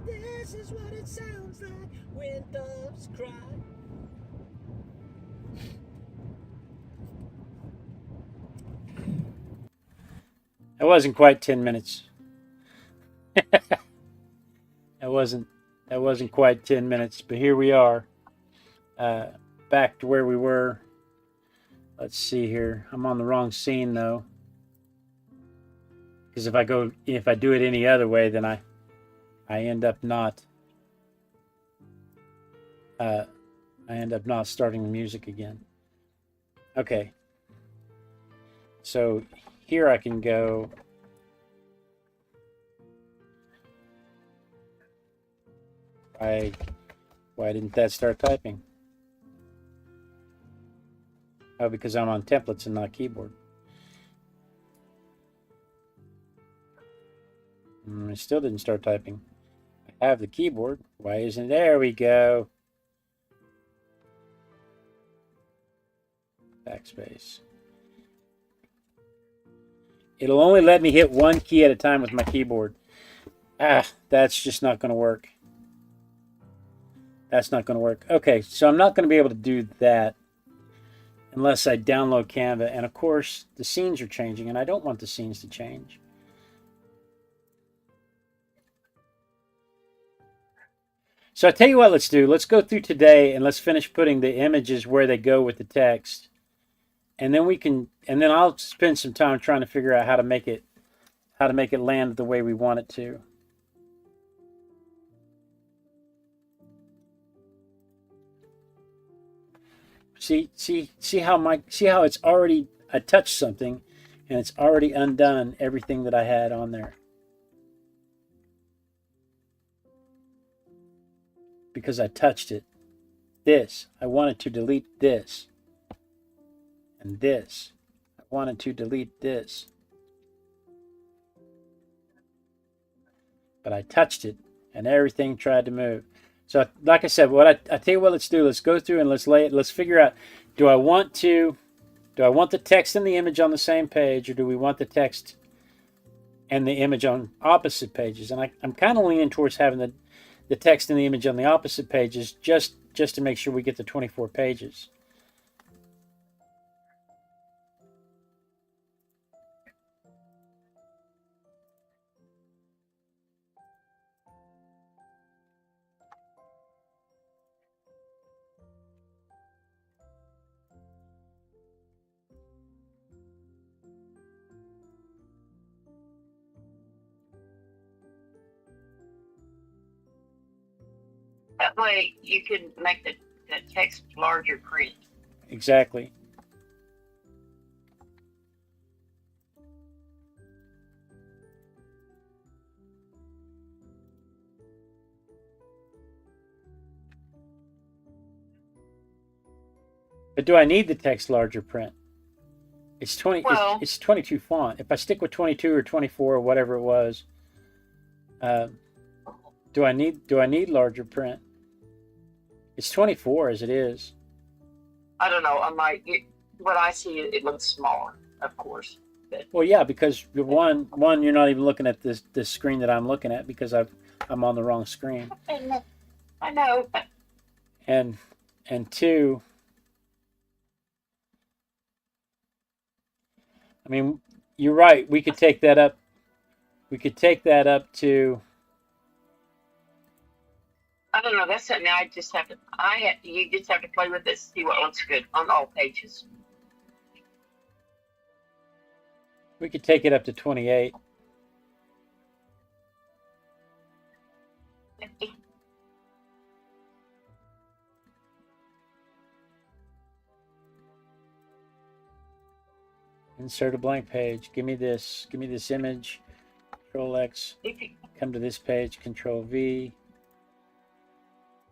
C: This is what it sounds like when doves cry.
A: That wasn't quite 10 minutes. That wasn't quite 10 minutes, but here we are. Back to where we were. Let's see here. I'm on the wrong scene though. Because if I do it any other way, then I end up not starting the music again. Okay. So here I can go. Why didn't that start typing? Oh, because I'm on templates and not keyboard. I still didn't start typing. I have the keyboard. Why isn't it? There we go. Backspace. It'll only let me hit one key at a time with my keyboard. That's just not going to work. That's not going to work. Okay, so I'm not going to be able to do that unless I download Canva. And of course, the scenes are changing, and I don't want the scenes to change. So I tell you what, let's do. Let's go through today and let's finish putting the images where they go with the text. And then I'll spend some time trying to figure out how to make it land the way we want it to. See how it's already, I touched something and it's already undone everything that I had on there. Because I touched it. This, I wanted to delete this. And this, I wanted to delete this. But I touched it and everything tried to move. So like I said, I tell you what, let's do. Let's go through and let's figure out, do I want the text and the image on the same page, or do we want the text and the image on opposite pages? And I'm kind of leaning towards having the text and the image on the opposite pages just to make sure we get the 24 pages.
B: That way you can make the text larger print.
A: Exactly. But do I need the text larger print? It's 20.
B: Well,
A: it's 22 font. If I stick with 22 or 24 or whatever it was, do I need larger print? It's 24 as it is.
B: I don't know. What I see, it looks smaller, of course. But
A: Well, yeah, because one you're not even looking at this screen that I'm looking at because I'm on the wrong screen,
B: I know.
A: and two, I mean, you're right. We could take that up. We could take that up to.
B: I don't know. That's something I just have to. You just have to play with it, see what looks good on all pages.
A: We could take it up to 28. Insert a blank page. Give me this. Give me this image. Control X. Come to this page. Control V.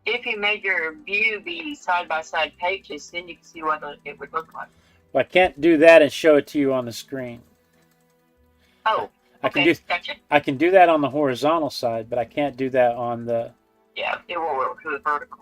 B: If you made your view be side-by-side pages, then you can see what it would look like.
A: Well, I can't do that and show it to you on the screen.
B: Oh,
A: okay.
B: Gotcha.
A: I can do that on the horizontal side, but I can't do that on the.
B: Yeah, it will work for the vertical.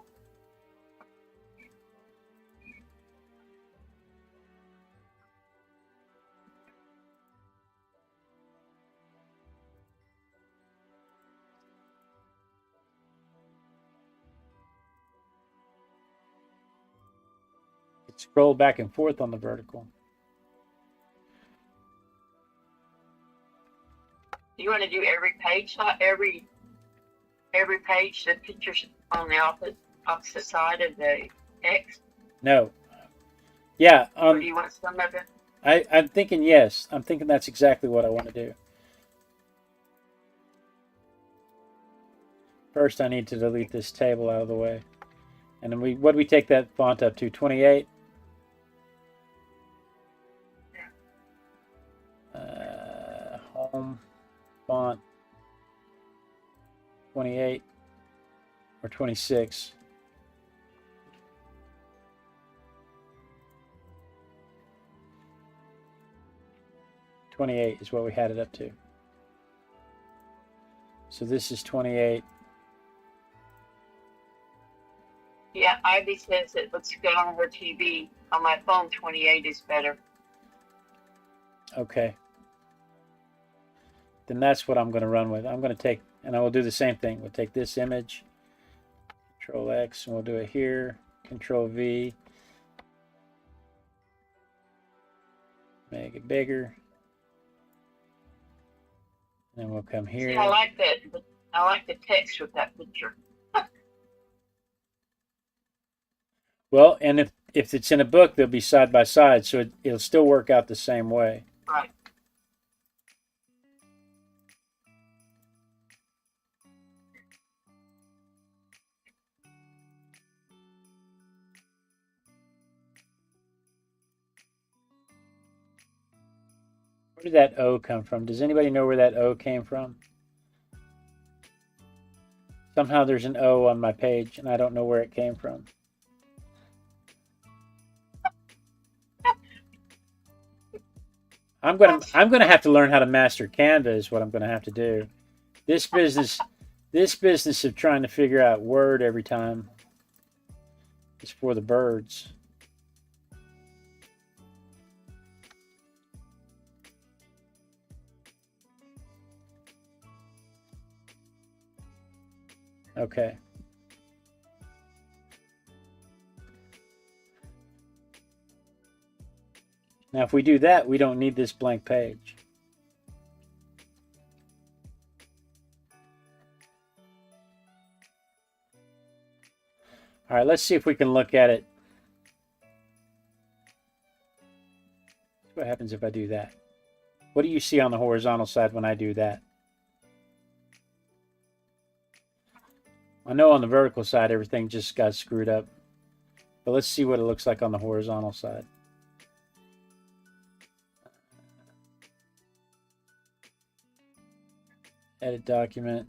A: Scroll back and forth on the vertical.
B: You want to do every page, every page, the pictures on the opposite side of the text?
A: No. Yeah.
B: Or do you want some of it?
A: I'm thinking yes. I'm thinking that's exactly what I want to do. First, I need to delete this table out of the way. And then what do we take that font up to? 28? Home font 28 or 26. $28 is what we had it up to. So this is 28.
B: Yeah, Ivy says it looks good on her TV. On my phone, 28 is better.
A: Okay. Then that's what I'm going to run with. I'm going to take, and I will do the same thing. We'll take this image, Control X, and we'll do it here, Control V. Make it bigger. And then we'll come here.
B: See, I like that. I like the text with that picture.
A: Well, and if it's in a book, they'll be side by side, so it'll still work out the same way.
B: Right.
A: Where did that O come from? Does anybody know where that O came from? Somehow there's an O on my page, and I don't know where it came from. I'm gonna have to learn how to master Canva is what I'm gonna have to do. This business of trying to figure out Word every time is for the birds. Okay. Now, if we do that, we don't need this blank page. All right, let's see if we can look at it. What happens if I do that? What do you see on the horizontal side when I do that? I know on the vertical side everything just got screwed up. But let's see what it looks like on the horizontal side. Edit document.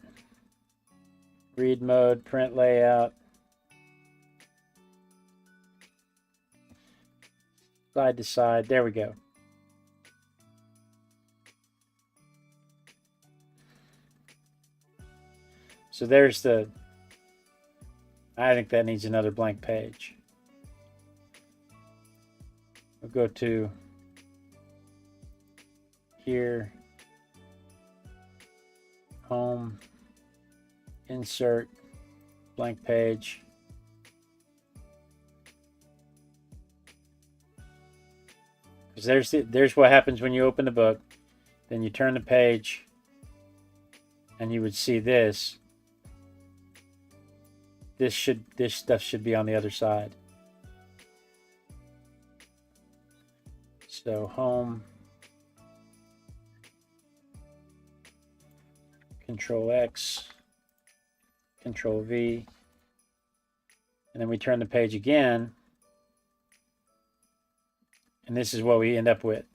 A: Read mode, print layout. Side to side. There we go. So there's the... I think that needs another blank page. We'll go to here, home, insert, blank page. Because there's what happens when you open the book. Then you turn the page and you would see this. This stuff should be on the other side. So home, Control X, Control V, and then we turn the page again, and this is what we end up with.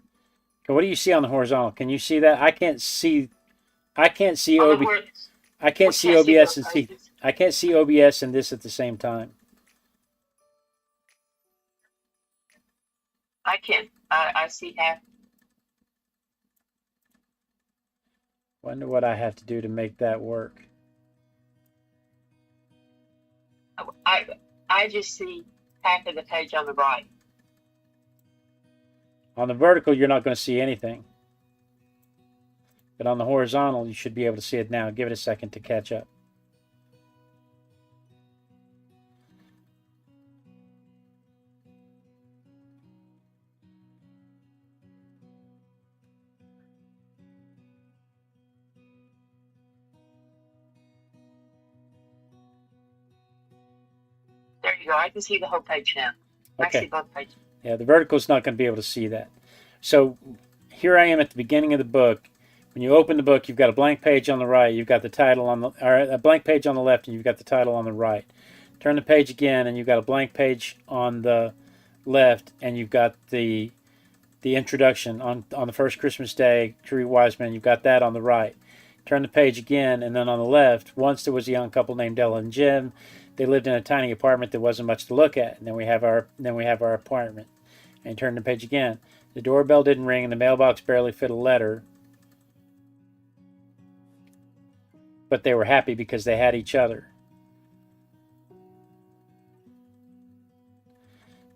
A: Okay, what do you see on the horizontal? Can you see that? I can't see OBS and see. I can't see OBS and this at the same time.
B: I can. I see half.
A: Wonder what I have to do to make that work.
B: I just see half of the page on the right.
A: On the vertical, you're not going to see anything. But on the horizontal, you should be able to see it now. Give it a second to catch up.
B: There you go. I can see the whole page now.
A: Okay.
B: I see both pages.
A: Yeah, the vertical is not going to be able to see that. So here I am at the beginning of the book. When you open the book, you've got a blank page on the right. You've got the title on the, or a blank page on the left, and you've got the title on the right. Turn the page again, and you've got a blank page on the left, and you've got the introduction on the first Christmas day, Three Wise Men. You've got that on the right. Turn the page again, and then on the left, once there was a young couple named Ella and Jim. They lived in a tiny apartment that wasn't much to look at. And then we have our apartment. And turn the page again. The doorbell didn't ring, and the mailbox barely fit a letter. But they were happy because they had each other.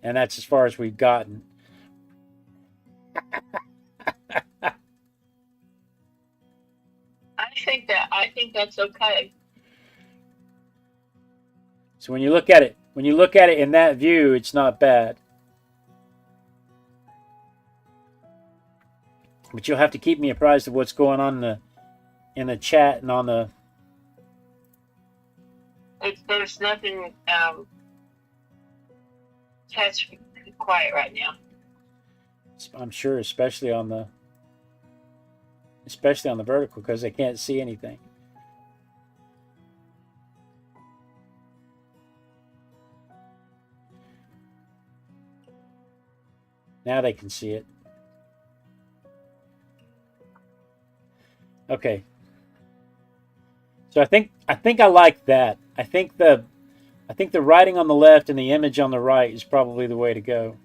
A: And that's as far as we've gotten.
B: I think that's okay.
A: So when you look at it in that view, it's not bad. But you'll have to keep me apprised of what's going on in the chat and on the.
B: There's nothing. Chat's quiet right now.
A: I'm sure, especially on the vertical, because they can't see anything. Now they can see it. Okay. So I think I like that. I think the writing on the left and the image on the right is probably the way to go.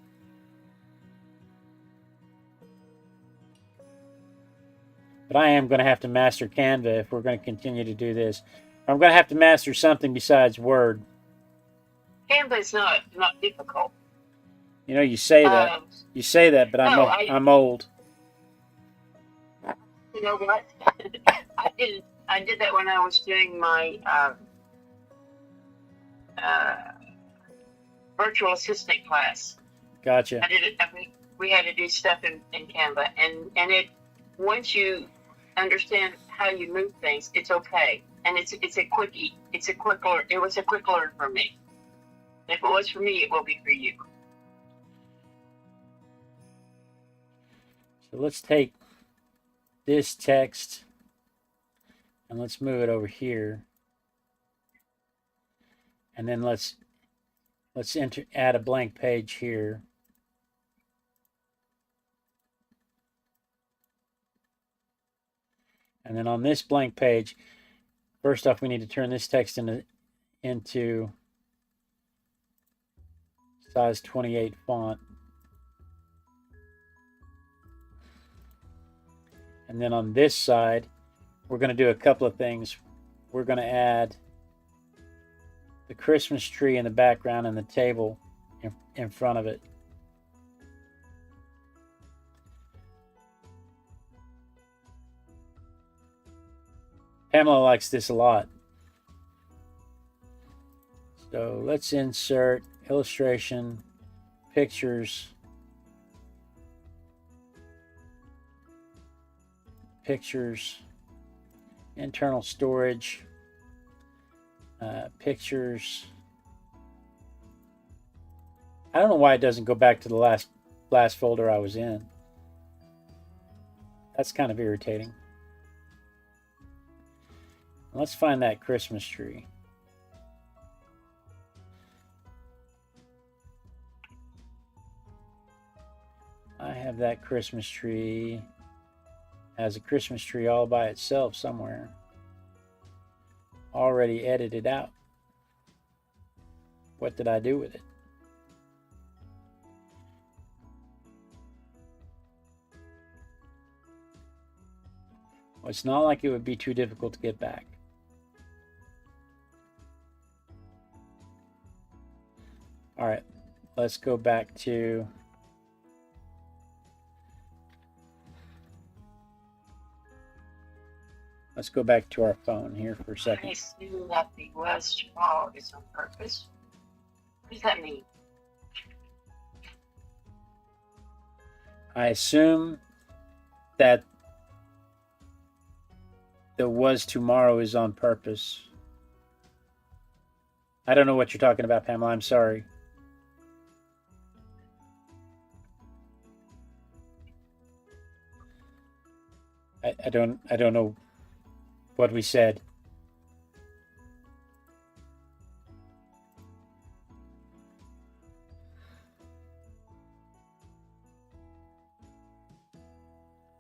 A: But I am going to have to master Canva if we're going to continue to do this. I'm going to have to master something besides Word.
B: Canva is not difficult.
A: You know, you say that, but I'm old.
B: You know what? I did that when I was doing my virtual assistant class.
A: Gotcha.
B: I did it. I mean, we had to do stuff in Canva, and it once you understand how you move things, it's okay, and it's a quickie. It was a quick learn for me. If it was for me, it will be for you.
A: So let's take this text and let's move it over here. And then let's add a blank page here. And then on this blank page, first off, we need to turn this text into size 28 font. And then on this side, we're going to do a couple of things. We're going to add the Christmas tree in the background and the table in front of it. Pamela likes this a lot. So let's insert illustration, pictures, internal storage, pictures. I don't know why it doesn't go back to the last folder I was in. That's kind of irritating. Let's find that Christmas tree. I have that Christmas tree as a Christmas tree all by itself somewhere. Already edited out. What did I do with it? Well, it's not like it would be too difficult to get back. All right, let's go back to our phone here for a second.
B: I assume that the was tomorrow is on purpose. What does that mean?
A: I assume that the was tomorrow is on purpose. I don't know what you're talking about, Pamela. I'm sorry. I don't know what we said.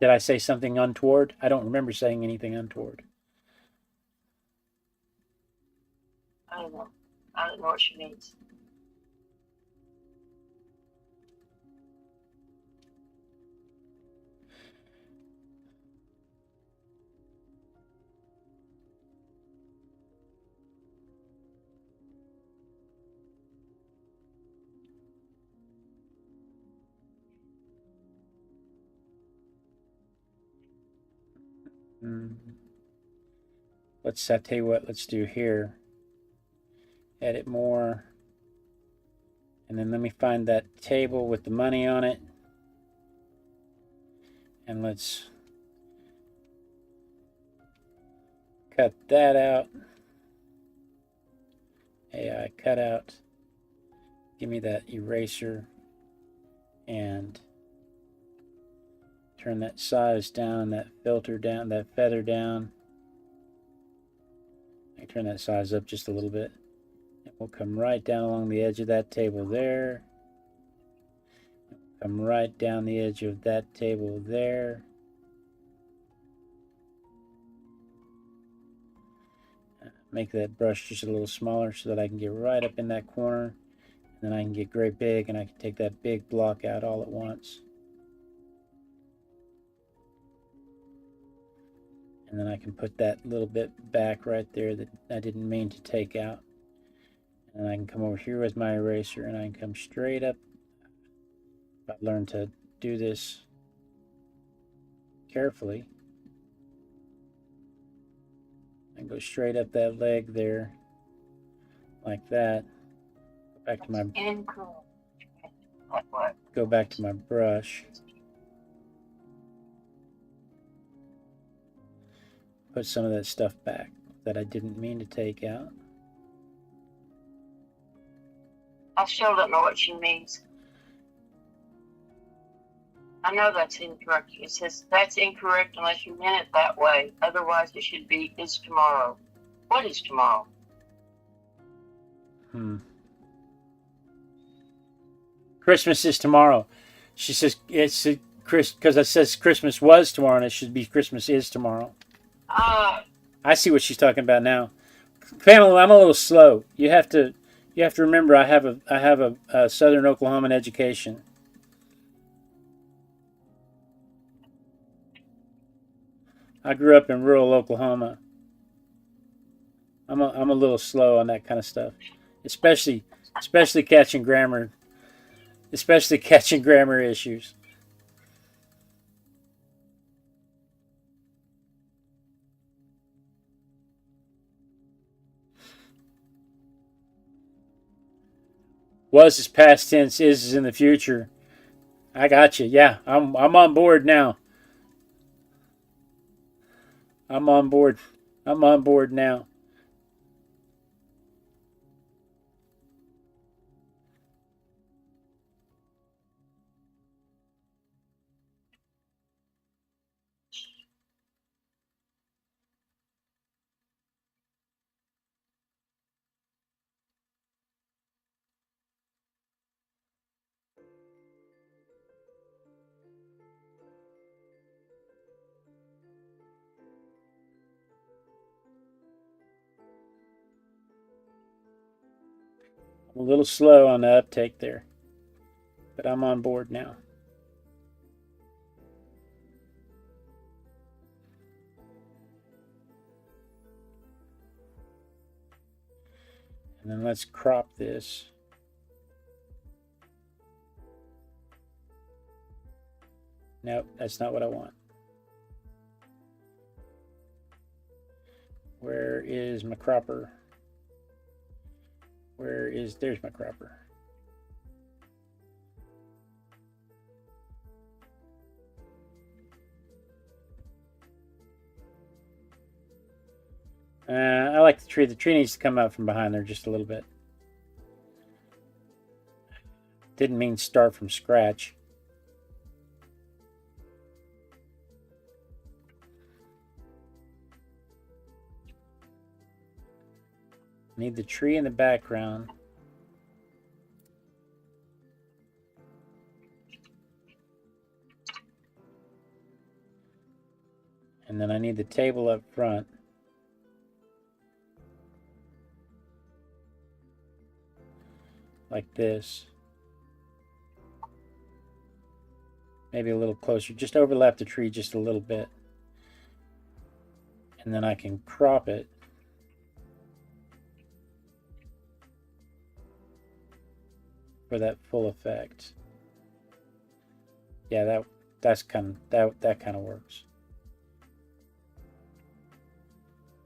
A: Did I say something untoward? I don't remember saying anything untoward.
B: I don't know. I don't know what she means.
A: I'll tell you what, let's do here. Edit more. And then let me find that table with the money on it. And let's cut that out. AI cutout. Give me that eraser and turn that size down, that filter down, that feather down. I turn that size up just a little bit. And we'll come right down along the edge of that table there. Come right down the edge of that table there. Make that brush just a little smaller so that I can get right up in that corner. And then I can get great big and I can take that big block out all at once. And then I can put that little bit back right there that I didn't mean to take out. And I can come over here with my eraser and I can come straight up. I learned to do this carefully. And go straight up that leg there, like that. Go back to my brush. Put some of that stuff back that I didn't mean to take out.
B: I still don't know what she means. I know that's incorrect. It says that's incorrect unless you meant it that way. Otherwise, it should be is tomorrow. What is tomorrow?
A: Christmas is tomorrow. She says it's because it says Christmas was tomorrow, and it should be Christmas is tomorrow.
B: Ah,
A: I see what she's talking about now. Pamela, I'm a little slow. You have to remember I have a Southern Oklahoman education. I grew up in rural Oklahoma. I'm a little slow on that kind of stuff, especially catching grammar, especially catching grammar issues. Was is past tense, is in the future. I got you. Yeah, I'm on board now. I'm on board. I'm on board now. I'm a little slow on the uptake there, but I'm on board now. And then let's crop this. Nope, that's not what I want. Where is my cropper? There's my cropper. I like the tree. The tree needs to come out from behind there just a little bit. Didn't mean start from scratch. Need the tree in the background. And then I need the table up front. Like this. Maybe a little closer. Just overlap the tree just a little bit. And then I can crop it. For that full effect. Yeah, that kind of works.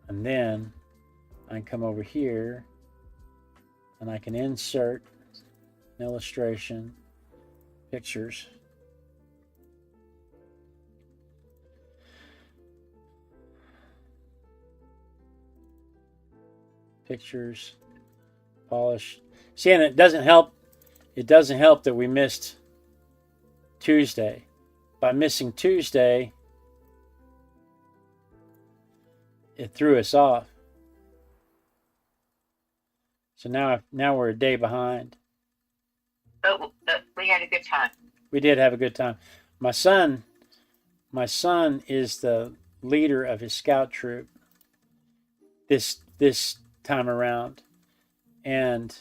A: And then I can come over here and I can insert an illustration, pictures. Pictures, polish. See, and it doesn't help. It doesn't help that we missed Tuesday. By missing Tuesday, it threw us off. So now we're a day behind.
B: but we had a good time.
A: We did have a good time. My son is the leader of his scout troop this time around, and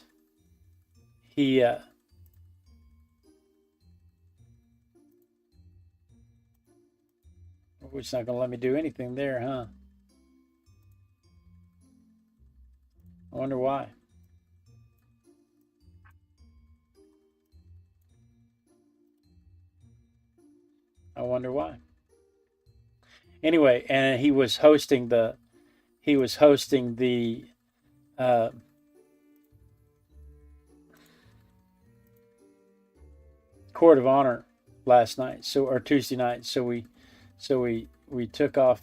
A: he it's not going to let me do anything there, huh? I wonder why. I wonder why. Anyway, and he was hosting the Court of Honor last night, or Tuesday night. So we took off.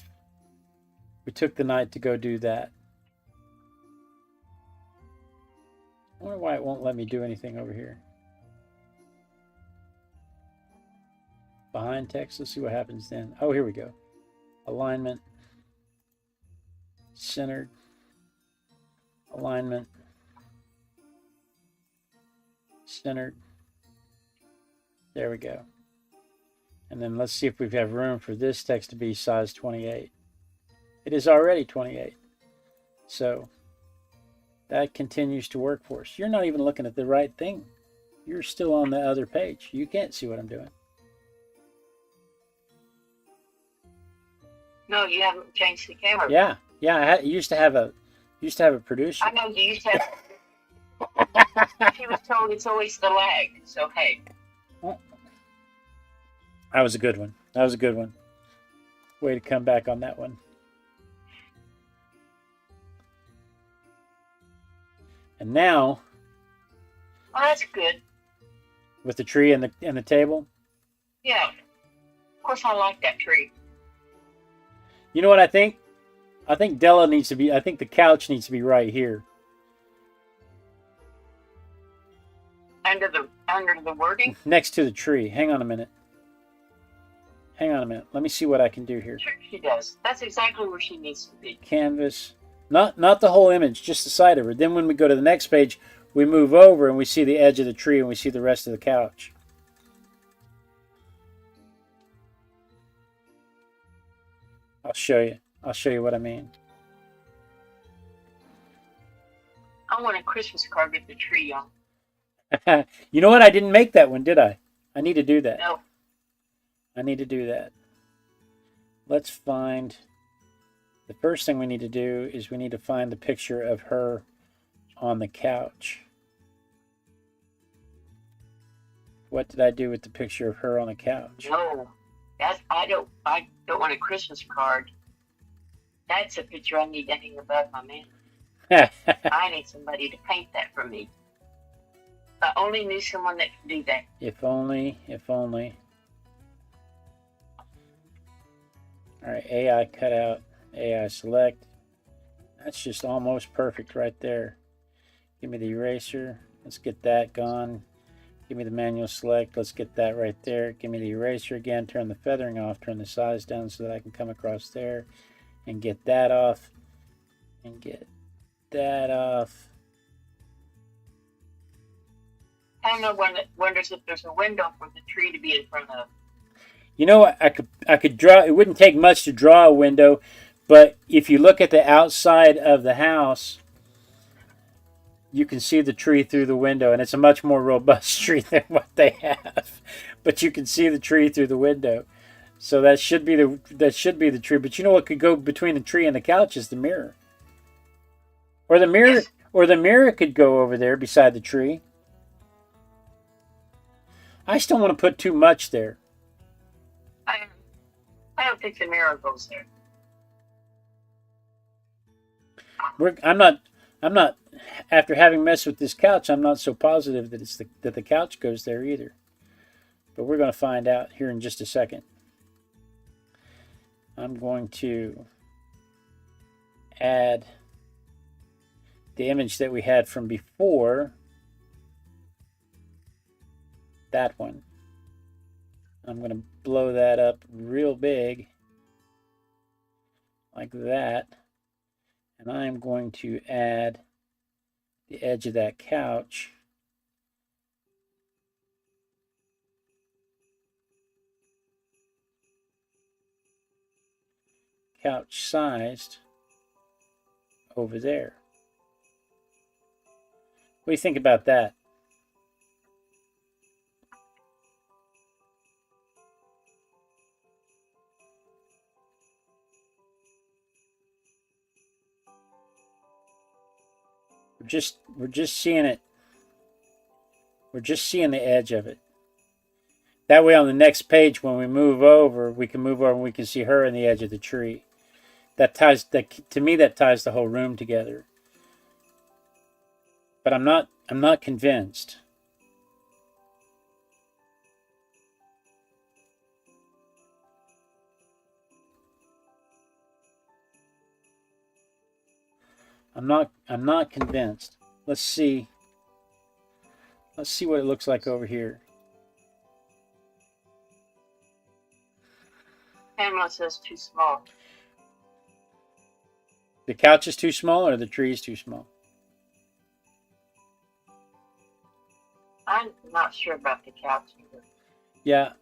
A: We took the night to go do that. I wonder why it won't let me do anything over here. Behind text. Let's see what happens then. Oh, here we go. Alignment. Centered. Alignment. centered. There we go. And then let's see if we have room for this text to be size 28. It is already 28. So that continues to work for us. You're not even looking at the right thing. You're still on the other page. You can't see what I'm doing.
B: No, you haven't changed the camera.
A: Yeah. I used to have a producer.
B: I know you used to have. She was told it's always the lag. So hey.
A: That was a good one. Way to come back on that one. And now,
B: Oh, that's good.
A: with the tree and the table,
B: Yeah. Of course, I like that tree.
A: you know what I think? I think the couch needs to be right here.
B: Under the wording.
A: Next to the tree. Hang on a minute. Let me see what I can do here.
B: Sure, she does. That's exactly where she needs to be.
A: Canvas. Not the whole image, just the side of her. Then when we go to the next page, we move over and we see the edge of the tree and we see the rest of the couch. I'll show you what I mean.
B: I want a Christmas card with the tree on.
A: You know what? I didn't make that one, did I? I need to do that.
B: No.
A: I need to do that. Let's find... The first thing we need to do is we need to find the picture of her on the couch. What did I do with the picture of her on the couch?
B: No. I don't want a Christmas card. That's a picture I need to hang above my man. I need somebody to paint that for me. I only knew someone that could do that.
A: If only. All right, AI cut out, AI select. That's just almost perfect right there. Give me the eraser. Let's get that gone. Give me the manual select. Let's get that right there. Give me the eraser again. Turn the feathering off. Turn the size down so that I can come across there and get that off. And get that off.
B: I don't know when it wonders if there's a window for the tree to be in front of.
A: You know, I could draw. It wouldn't take much to draw a window, but if you look at the outside of the house, you can see the tree through the window, and it's a much more robust tree than what they have. But you can see the tree through the window, so that should be the tree. But you know what could go between the tree and the couch is the mirror, or the mirror,
B: Yes.
A: or the mirror could go over there beside the tree. I still want to put too much there.
B: I don't think the mirror goes there.
A: I'm not. After having messed with this couch, I'm not so positive that the couch goes there either. But we're going to find out here in just a second. I'm going to add the image that we had from before. That one. I'm going to blow that up real big, like that. And I'm going to add the edge of that couch sized over there. What do you think about that? We're just seeing it. We're just seeing the edge of it. That way on the next page when we move over, we can move over and we can see her in the edge of the tree. To me that ties the whole room together. But I'm not convinced. I'm not convinced. Let's see what it looks like over here.
B: Pamela says too small.
A: The couch is too small or the tree is too small?
B: I'm not sure about the couch either.
A: Yeah.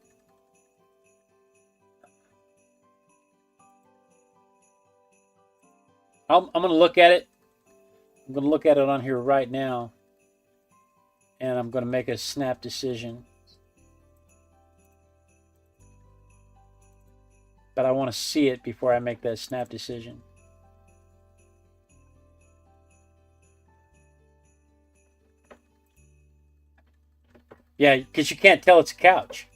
A: I'm going to look at it. I'm going to look at it on here right now. And I'm going to make a snap decision. But I want to see it before I make that snap decision. Yeah, because you can't tell it's a couch.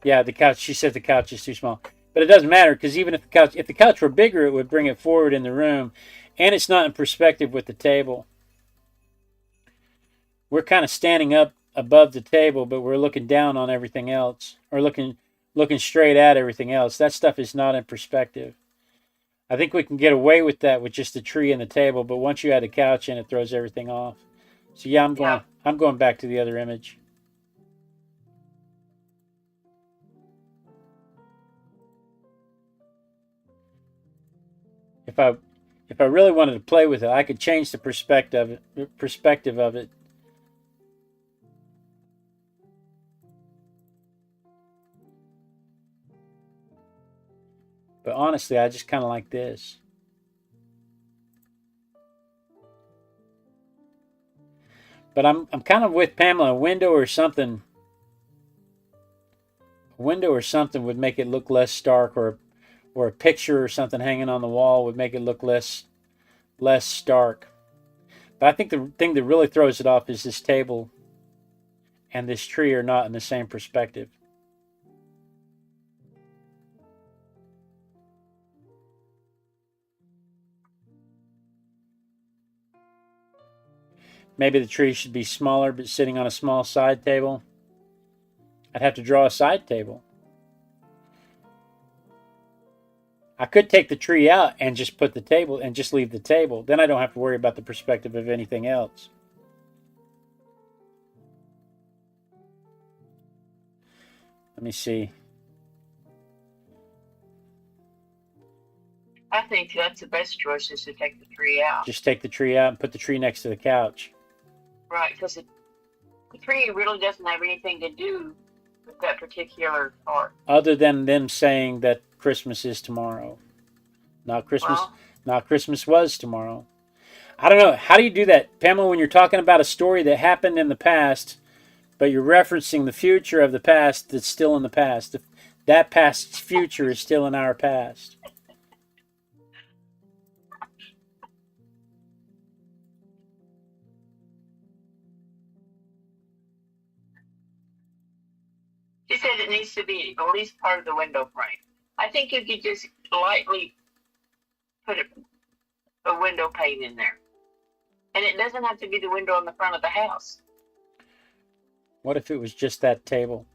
A: Yeah, the couch. She said the couch is too small, but it doesn't matter because even if the couch were bigger, it would bring it forward in the room, and it's not in perspective with the table. We're kind of standing up above the table, but we're looking down on everything else, or looking straight at everything else. That stuff is not in perspective. I think we can get away with that with just the tree and the table, but once you add a couch in, it throws everything off. So yeah, I'm going back to the other image. If I really wanted to play with it, I could change the perspective of it. But honestly, I just kind of like this. But I'm kind of with Pamela. A window or something would make it look less stark, or a picture or something hanging on the wall would make it look less stark. But I think the thing that really throws it off is this table and this tree are not in the same perspective. Maybe the tree should be smaller, but sitting on a small side table. I'd have to draw a side table. I could take the tree out and just put the table and just leave the table. Then I don't have to worry about the perspective of anything else. Let me see.
B: I think that's the best choice, is to take the tree out.
A: Just take the tree out and put the tree next to the couch.
B: Right, because the tree really doesn't have anything to do with that particular part.
A: Other than them saying that Christmas is tomorrow. Not Christmas.
B: Well,
A: not Christmas was tomorrow. I don't know. How do you do that, Pamela, when you're talking about a story that happened in the past, but you're referencing the future of the past that's still in the past? That past's future is still in our past.
B: she said it needs to be at least part of the window frame. I think you could just lightly put a window pane in there. And it doesn't have to be the window in the front of the house.
A: What if it was just that table?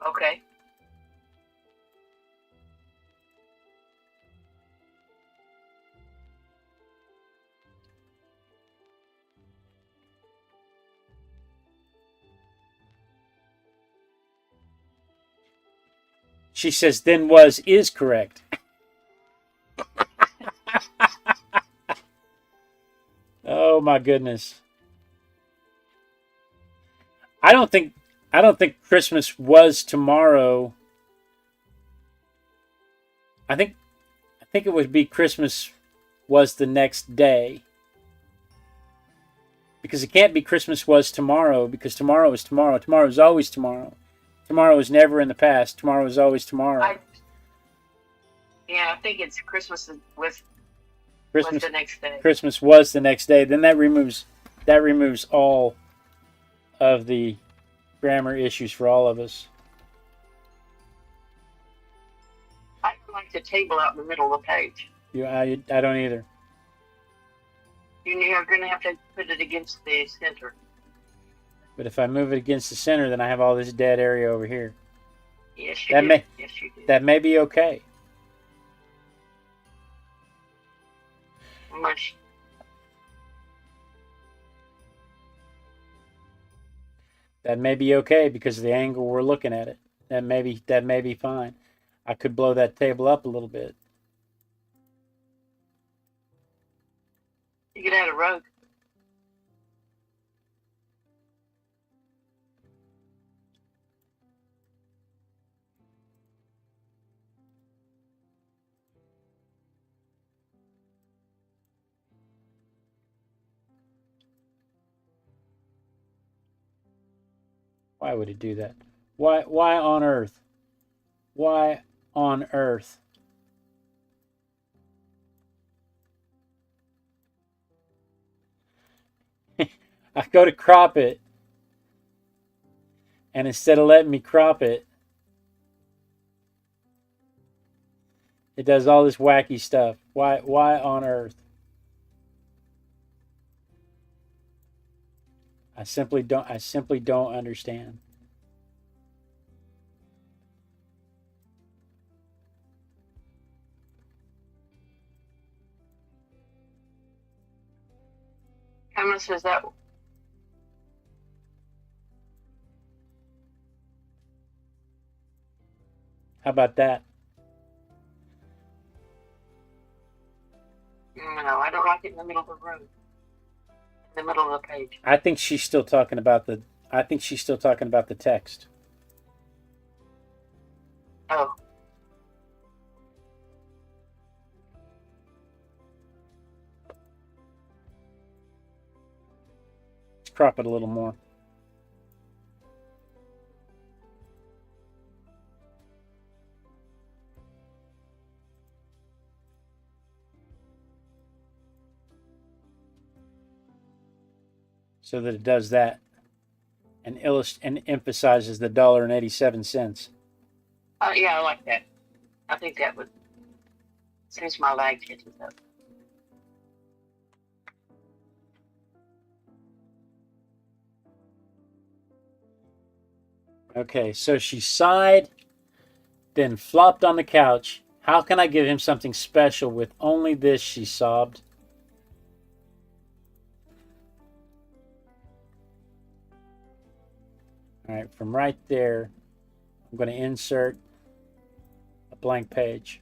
B: Okay.
A: She says, then was is correct. Oh my goodness. I don't think Christmas was tomorrow. I think it would be Christmas was the next day. Because it can't be Christmas was tomorrow, because tomorrow is tomorrow. Tomorrow is always tomorrow. Tomorrow is never in the past. Tomorrow is always tomorrow.
B: I think it's Christmas was the next day.
A: Christmas was the next day. Then that removes all of the grammar issues for all of us.
B: I don't like the table out in the middle of the page.
A: I don't either.
B: You're going to have to put it against the center.
A: But if I move it against the center, then I have all this dead area over here.
B: Yes, you do. Yes, you do.
A: That may be okay.
B: Much.
A: That may be okay because of the angle we're looking at it. That may be fine. I could blow that table up a little bit.
B: You get out of road.
A: Why would it do that? Why on earth? Why on earth? I go to crop it, and instead of letting me crop it, it does all this wacky stuff. Why on earth? I simply don't understand.
B: Canva says that.
A: How about that?
B: No, I don't like it in the middle of the room. In the middle of the page.
A: I think she's still talking about the text.
B: Oh.
A: Let's crop it a little more. So that it does that and emphasizes the $1.87.
B: Yeah, I like that. I think that would, as soon as my leg catches up.
A: Okay, so she sighed, then flopped on the couch. How can I give him something special with only this, she sobbed. All right, from right there, I'm going to insert a blank page.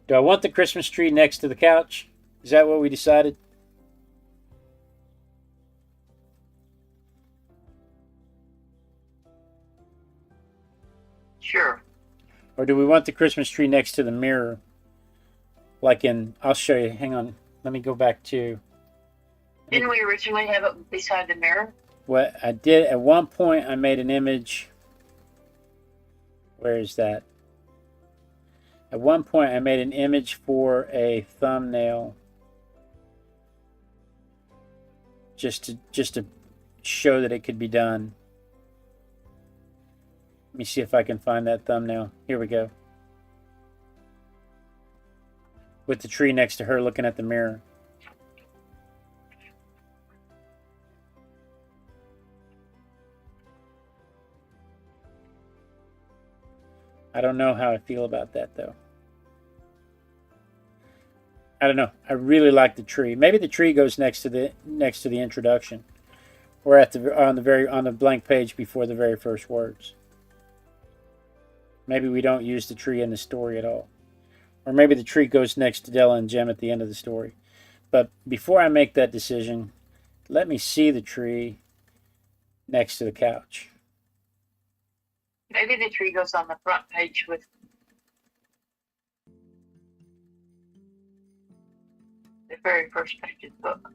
A: Do I want the Christmas tree next to the couch? Is that what we decided?
B: Sure.
A: Or do we want the Christmas tree next to the mirror? Like in, I'll show you. Hang on. Let me go back to.
B: Didn't we originally have it beside the mirror?
A: What I did at one point, I made an image. Where is that? At one point, I made an image for a thumbnail, just to show that it could be done. Let me see if I can find that thumbnail. Here we go. With the tree next to her looking at the mirror. I don't know how I feel about that though. I don't know. I really like the tree. Maybe the tree goes next to the introduction, or at on the blank page before the very first words. Maybe we don't use the tree in the story at all, or maybe the tree goes next to Della and Jem at the end of the story. But before I make that decision, let me see the tree next to the couch.
B: Maybe the tree goes on the front page with the very first page of the book.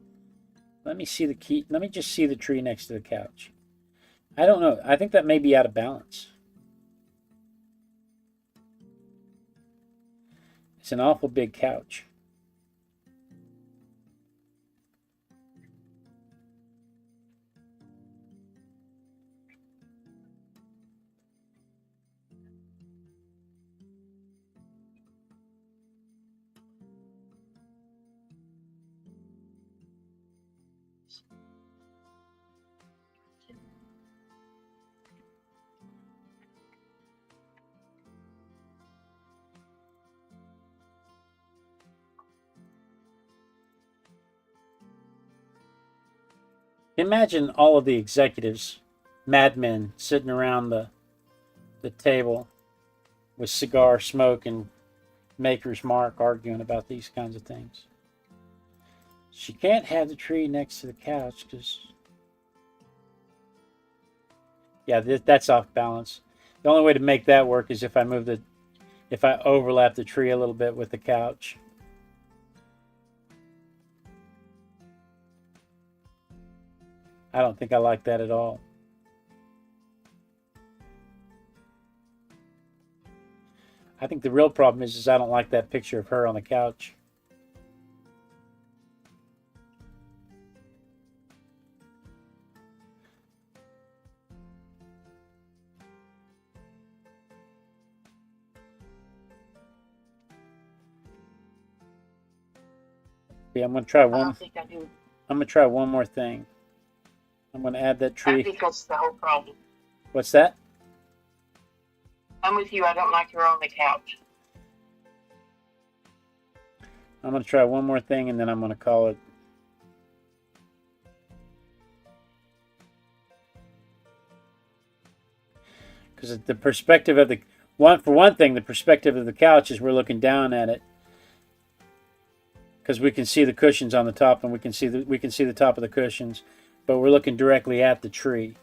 A: Let me see the key. Let me just see the tree next to the couch. I don't know. I think that may be out of balance. It's an awful big couch. Imagine all of the executives, madmen, sitting around the table with cigar smoke and Maker's Mark arguing about these kinds of things. She can't have the tree next to the couch because, yeah, that's off balance. The only way to make that work is if I overlap the tree a little bit with the couch. I don't think I like that at all. I think the real problem is I don't like that picture of her on the couch. Yeah, I'm gonna try
B: I
A: one.
B: don't think I do.
A: I'm gonna try one more thing. I'm gonna add that
B: I
A: tree.
B: think that's the whole problem.
A: What's that?
B: I'm with you. I don't like her on the couch.
A: I'm gonna try one more thing and then I'm gonna call it. Because the perspective of the the perspective of the couch is we're looking down at it. Because we can see the cushions on the top, and we can see the top of the cushions, but we're looking directly at the tree,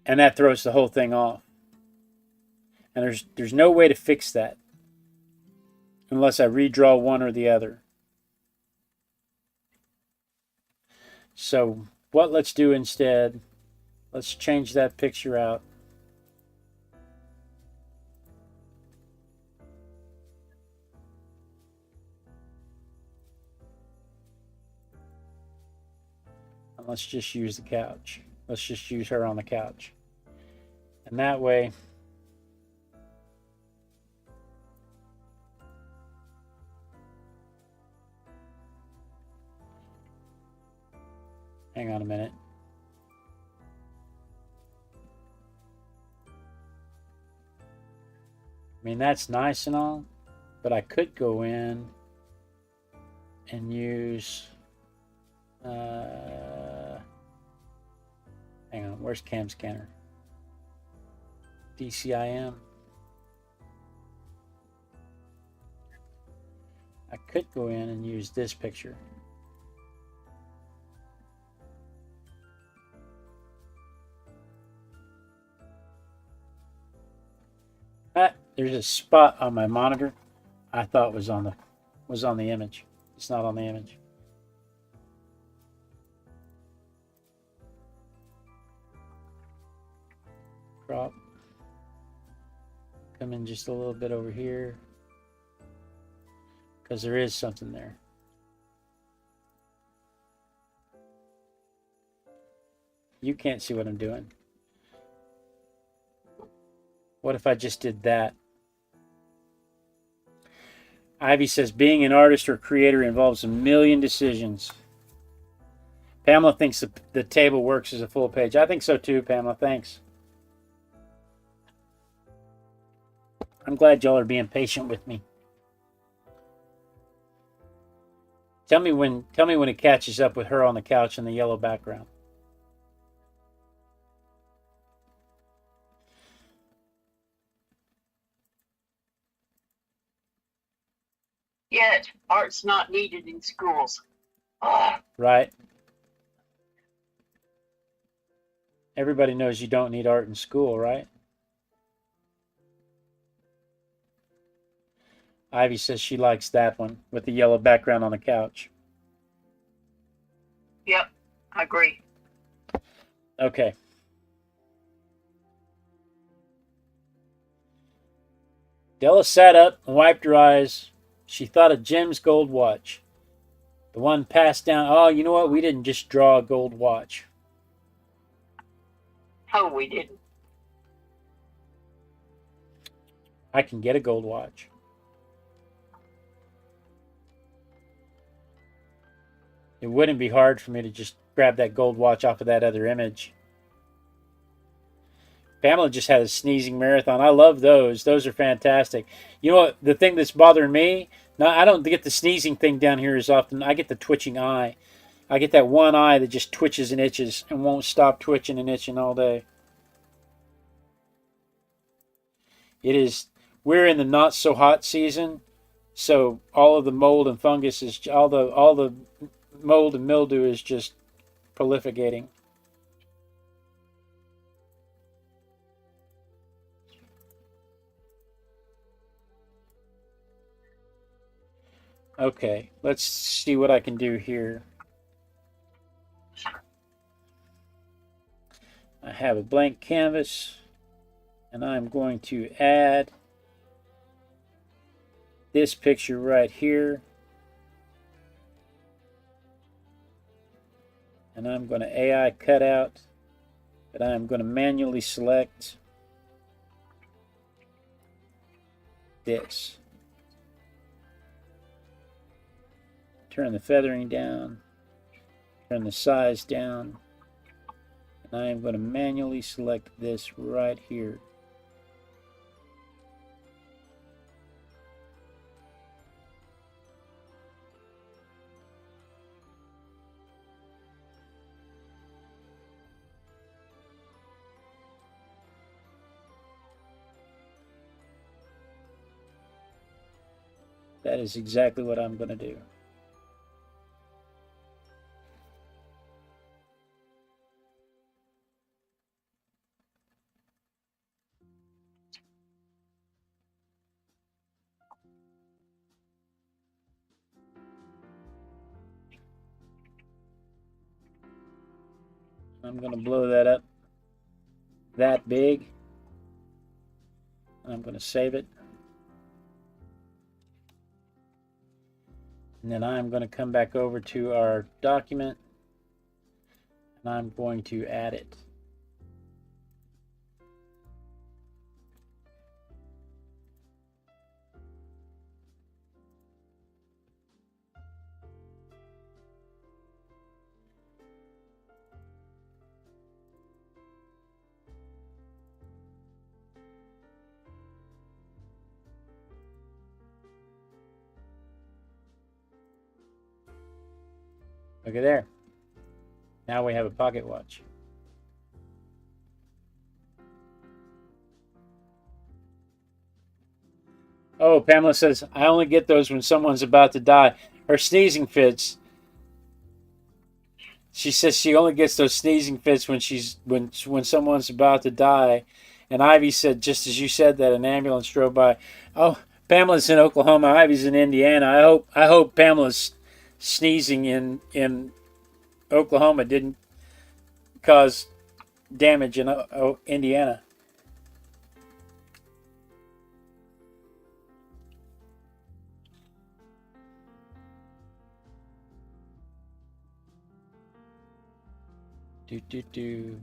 A: and that throws the whole thing off. And there's no way to fix that unless I redraw one or the other. So what let's do instead? Let's change that picture out. Let's just use the couch. Let's just use her on the couch. And that way, hang on a minute. I mean, that's nice and all, but I could go in and use hang on, where's Cam Scanner? DCIM. I could go in and use this picture. There's a spot on my monitor I thought was on the image. It's not on the image. Crop. Come in just a little bit over here because there is something there. You can't see what I'm doing. What if I just did that? Ivy says, being an artist or creator involves a million decisions. Pamela thinks the table works as a full page. I think so too, Pamela. Thanks. I'm glad y'all are being patient with me. Tell me when it catches up with her on the couch in the yellow background.
B: Yet, art's not needed in schools. Ugh.
A: Right. Everybody knows you don't need art in school, right? Ivy says she likes that one with the yellow background on the couch.
B: Yep, I agree.
A: Okay. Della sat up and wiped her eyes. She thought of Jim's gold watch. The one passed down. Oh, you know what? We didn't just draw a gold watch.
B: Oh, we didn't.
A: I can get a gold watch. It wouldn't be hard for me to just grab that gold watch off of that other image. Pamela just had a sneezing marathon. I love those. Those are fantastic. You know what? The thing that's bothering me, now I don't get the sneezing thing down here as often. I get the twitching eye. I get that one eye that just twitches and itches and won't stop twitching and itching all day. It is we're in the not so hot season, so all of the mold and fungus is all the mold and mildew is just prolificating. Okay, let's see what I can do here. I have a blank canvas, and I'm going to add this picture right here. And I'm going to AI cut out, but I'm going to manually select this. Turn the feathering down, turn the size down, and I am going to manually select this right here. That is exactly what I'm going to do. I'm going to blow that up that big. I'm going to save it. And then I'm going to come back over to our document, and I'm going to add it. Look at there. Now we have a pocket watch. Oh, Pamela says, I only get those when someone's about to die. Her sneezing fits. She says she only gets those sneezing fits when someone's about to die. And Ivy said, just as you said that, an ambulance drove by. Oh, Pamela's in Oklahoma. Ivy's in Indiana. I hope Pamela's sneezing in Oklahoma didn't cause damage in Indiana. Do.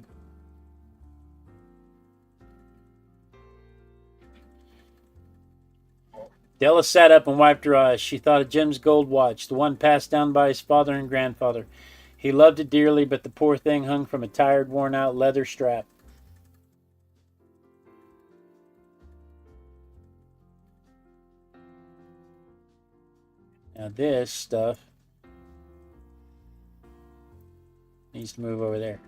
A: Della sat up and wiped her eyes. She thought of Jim's gold watch, the one passed down by his father and grandfather. He loved it dearly, but the poor thing hung from a tired, worn-out leather strap. Now this stuff needs to move over there.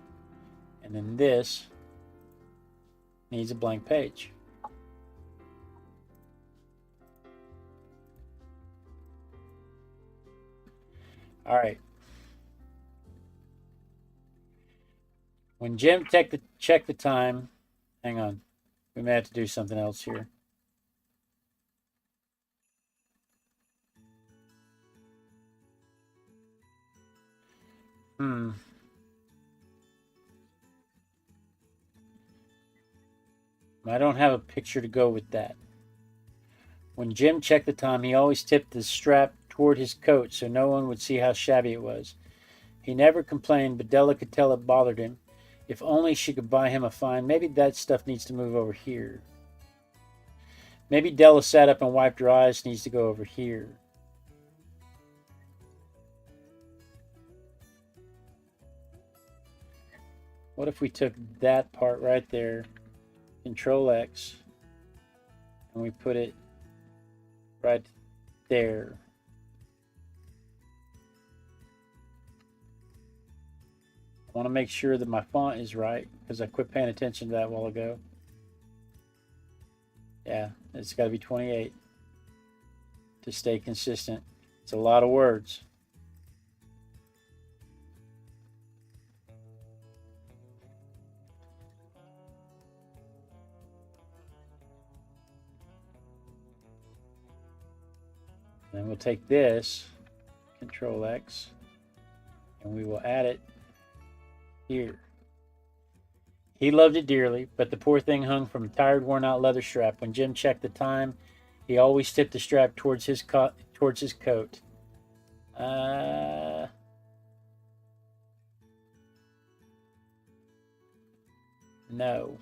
A: And then this needs a blank page. All right. When Jim checked the time, hang on. We may have to do something else here. I don't have a picture to go with that. When Jim checked the time, he always tipped the strap toward his coat so no one would see how shabby it was. He never complained, but Della could tell it bothered him. If only she could buy him a fine. Maybe that stuff needs to move over here. Maybe Della sat up and wiped her eyes, needs to go over here. What if we took that part right there, Control X, and we put it right there. I want to make sure that my font is right because I quit paying attention to that a while ago. Yeah, it's got to be 28 to stay consistent. It's a lot of words. Then we'll take this, Control X, and we will add it here. He loved it dearly, but the poor thing hung from a tired, worn-out leather strap. When Jim checked the time, he always tipped the strap towards his coat. No.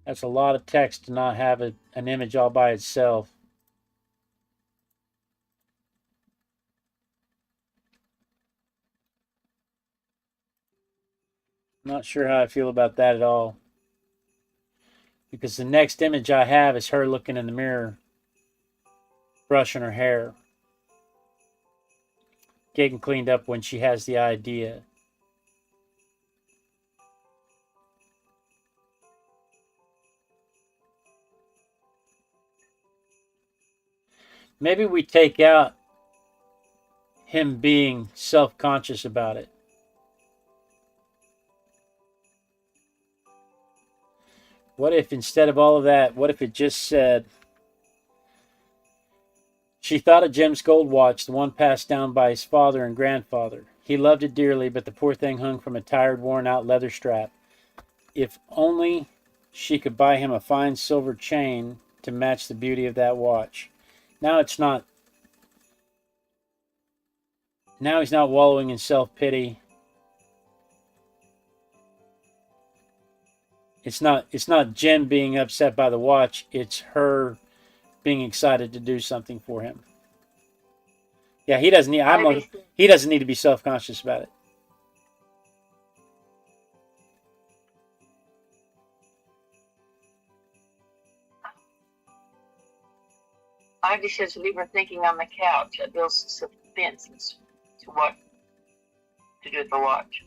A: That's a lot of text to not have an image all by itself. Not sure how I feel about that at all. Because the next image I have is her looking in the mirror, brushing her hair, getting cleaned up when she has the idea. Maybe we take out him being self-conscious about it. What if instead of all of that, what if it just said, she thought of Jim's gold watch, the one passed down by his father and grandfather. He loved it dearly, but the poor thing hung from a tired, worn-out leather strap. If only she could buy him a fine silver chain to match the beauty of that watch. Now it's not. Now he's not wallowing in self-pity. It's not Jen being upset by the watch. It's her being excited to do something for him. Yeah, he doesn't need. He doesn't need to be self-conscious about it.
B: Ivy says, leave her thinking on the couch. That builds suspense to what to do with the watch.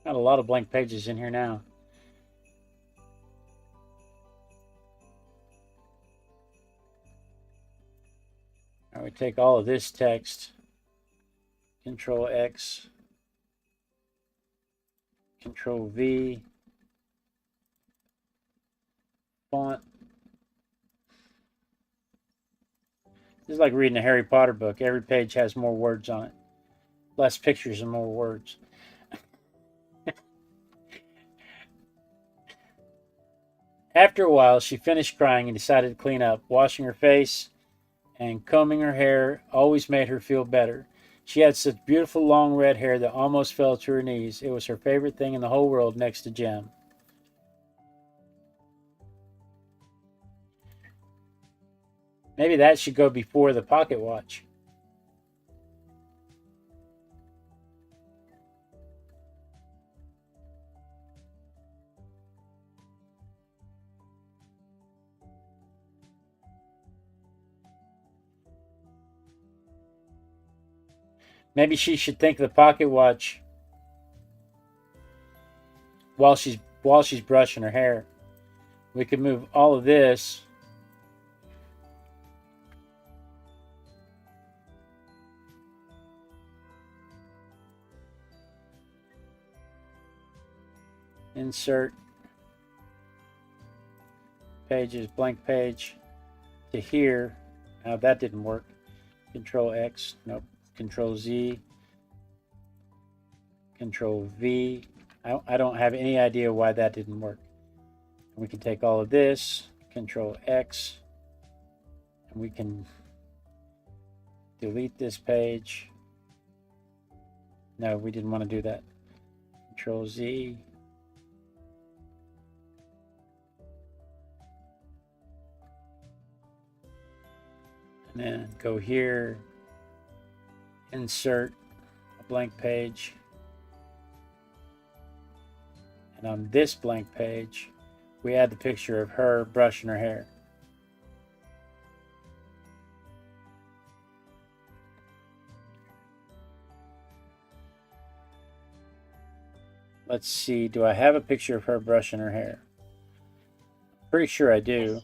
A: Got a lot of blank pages in here now. All right, we take all of this text, Control X, Control V, font. This is like reading a Harry Potter book. Every page has more words on it. Less pictures and more words. After a while, she finished crying and decided to clean up. Washing her face and combing her hair always made her feel better. She had such beautiful long red hair that almost fell to her knees. It was her favorite thing in the whole world next to Jim. Maybe that should go before the pocket watch. Maybe she should think of the pocket watch while she's brushing her hair. We could move all of this insert pages, blank page to here. Now that didn't work. Control X, nope. Control Z, Control V. I don't have any idea why that didn't work. We can take all of this, Control X, and we can delete this page. No, we didn't want to do that. Control Z. And then go here, insert a blank page. And on this blank page, we add the picture of her brushing her hair. Let's see, do I have a picture of her brushing her hair? Pretty sure I do.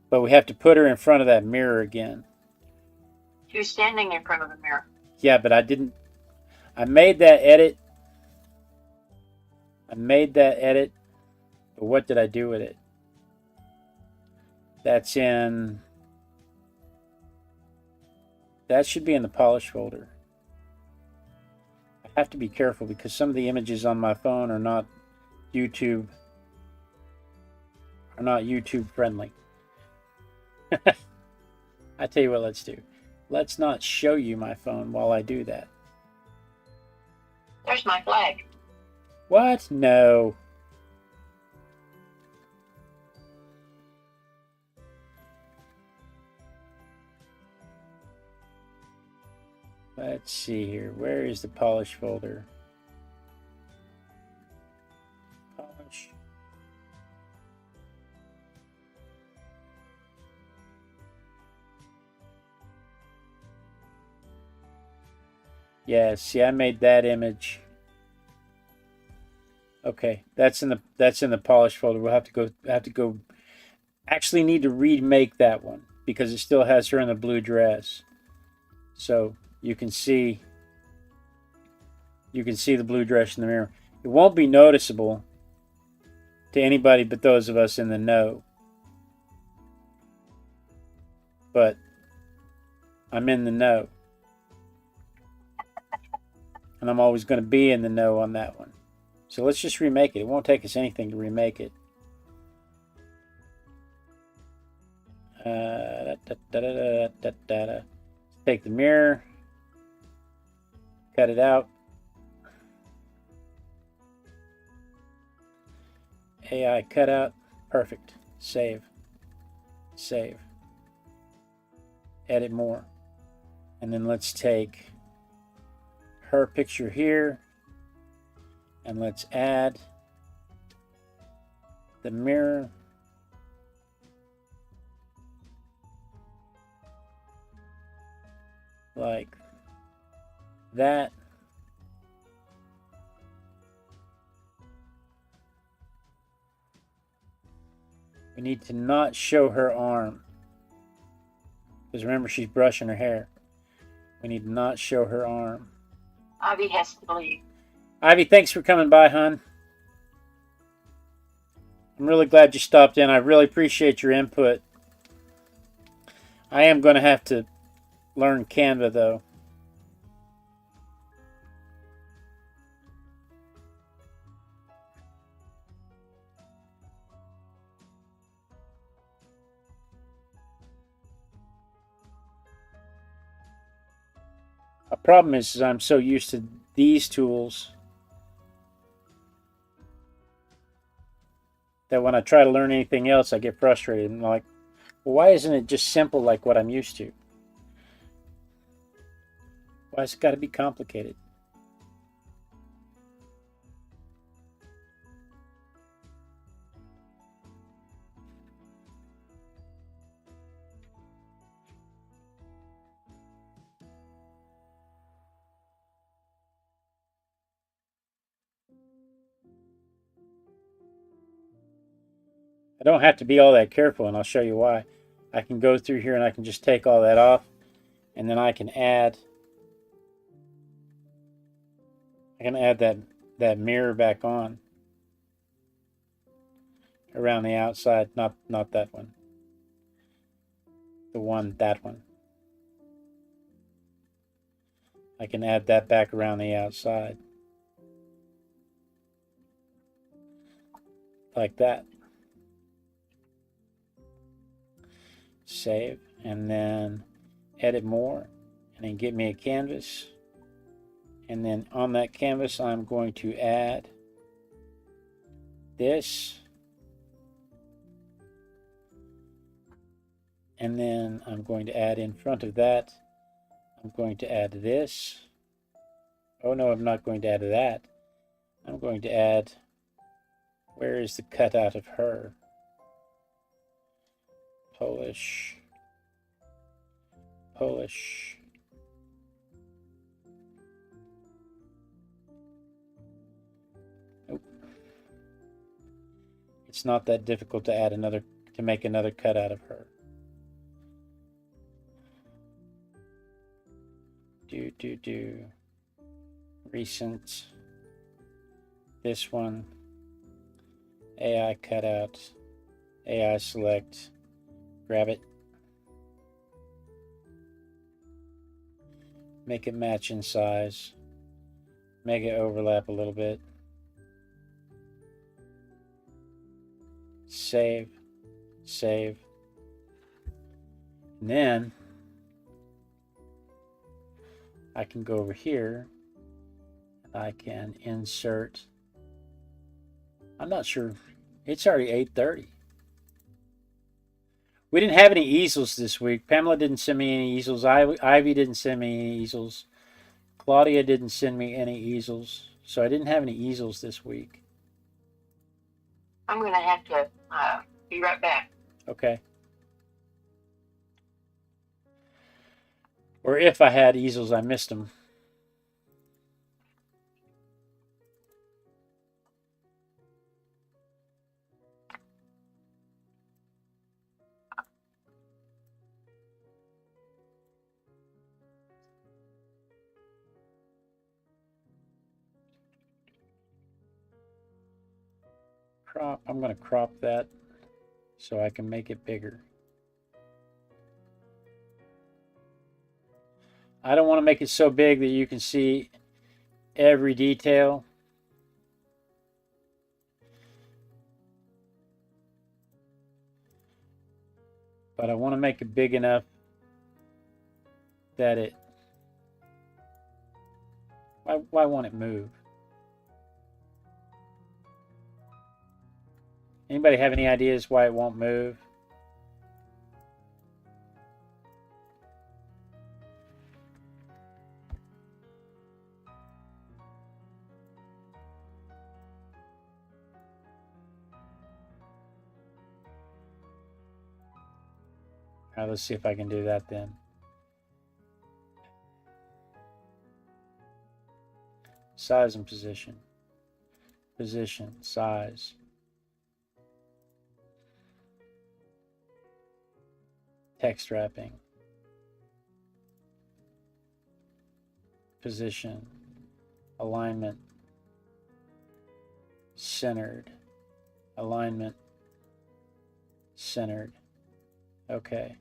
A: But we have to put her in front of that mirror again.
B: She was standing in front of the mirror.
A: Yeah, but I didn't. I made that edit. But what did I do with it? That's in. That should be in the polish folder. I have to be careful because some of the images on my phone are not YouTube friendly. I tell you what, let's do. Let's not show you my phone while I do that.
B: There's my flag.
A: What? No. Let's see here. Where is the polish folder? Polish. Yeah, see, I made that image. Okay, that's in the polish folder. We'll have to go actually need to remake that one because it still has her in the blue dress. So you can see the blue dress in the mirror. It won't be noticeable to anybody but those of us in the know. But I'm in the know. And I'm always going to be in the know on that one. So let's just remake it. It won't take us anything to remake it. Take the mirror, cut it out. AI cutout, perfect. Save, save. Edit more, and then let's take her picture here, and let's add the mirror. Like that. We need to not show her arm. Because remember, she's brushing her hair. We need to not show her arm.
B: Ivy has to leave.
A: Ivy, thanks for coming by, hon. I'm really glad you stopped in. I really appreciate your input. I am going to have to learn Canva, though. A problem is I'm so used to these tools that when I try to learn anything else, I get frustrated. And like, well, why isn't it just simple like what I'm used to? Why has it got to be complicated? I don't have to be all that careful, and I'll show you why. I can go through here and I can just take all that off, and then I can add that mirror back on around the outside, not that one. That one. I can add that back around the outside. Like that. Save, and then edit more, and then get me a canvas. And then on that canvas, I'm going to add this. And then I'm going to add in front of that, I'm going to add this. Oh no, I'm not going to add that. I'm going to add, where is the cutout of her? Polish. Nope. It's not that difficult to add another, to make another cutout of her. Do. Recent. This one. AI cutout. AI select. Grab it. Make it match in size. Make it overlap a little bit. Save. And then I can go over here. I can insert. I'm not sure. It's already 8:30. We didn't have any easels this week. Pamela didn't send me any easels. Ivy didn't send me any easels. Claudia didn't send me any easels. So I didn't have any easels this week.
B: I'm going to have to be right back.
A: Okay. Or if I had easels, I missed them. Crop. I'm going to crop that so I can make it bigger. I don't want to make it so big that you can see every detail. But I want to make it big enough that it... Why won't it move? Anybody have any ideas why it won't move? All right, let's see if I can do that then. Size and position. Position, size. Text wrapping. Position. Alignment. Centered. Alignment. Centered. Okay.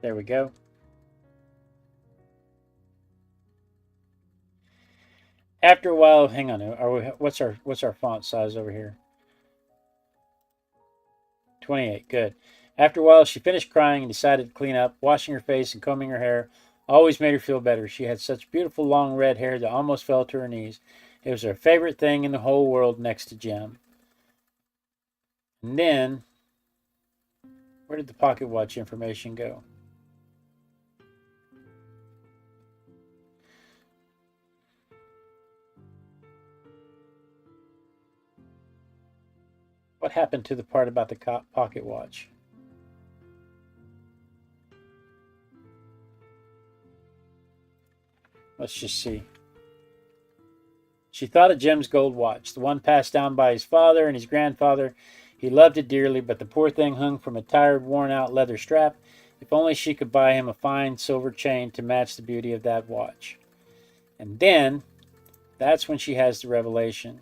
A: There we go. After a while, hang on. What's our font size over here? 28. Good. After a while, she finished crying and decided to clean up. Washing her face and combing her hair always made her feel better. She had such beautiful long red hair that almost fell to her knees. It was her favorite thing in the whole world next to Jim. And then, where did the pocket watch information go? What happened to the part about the pocket watch? Let's just see. She thought of Jim's gold watch, the one passed down by his father and his grandfather. He loved it dearly, but the poor thing hung from a tired, worn-out leather strap. If only she could buy him a fine silver chain to match the beauty of that watch. And then, that's when she has the revelation.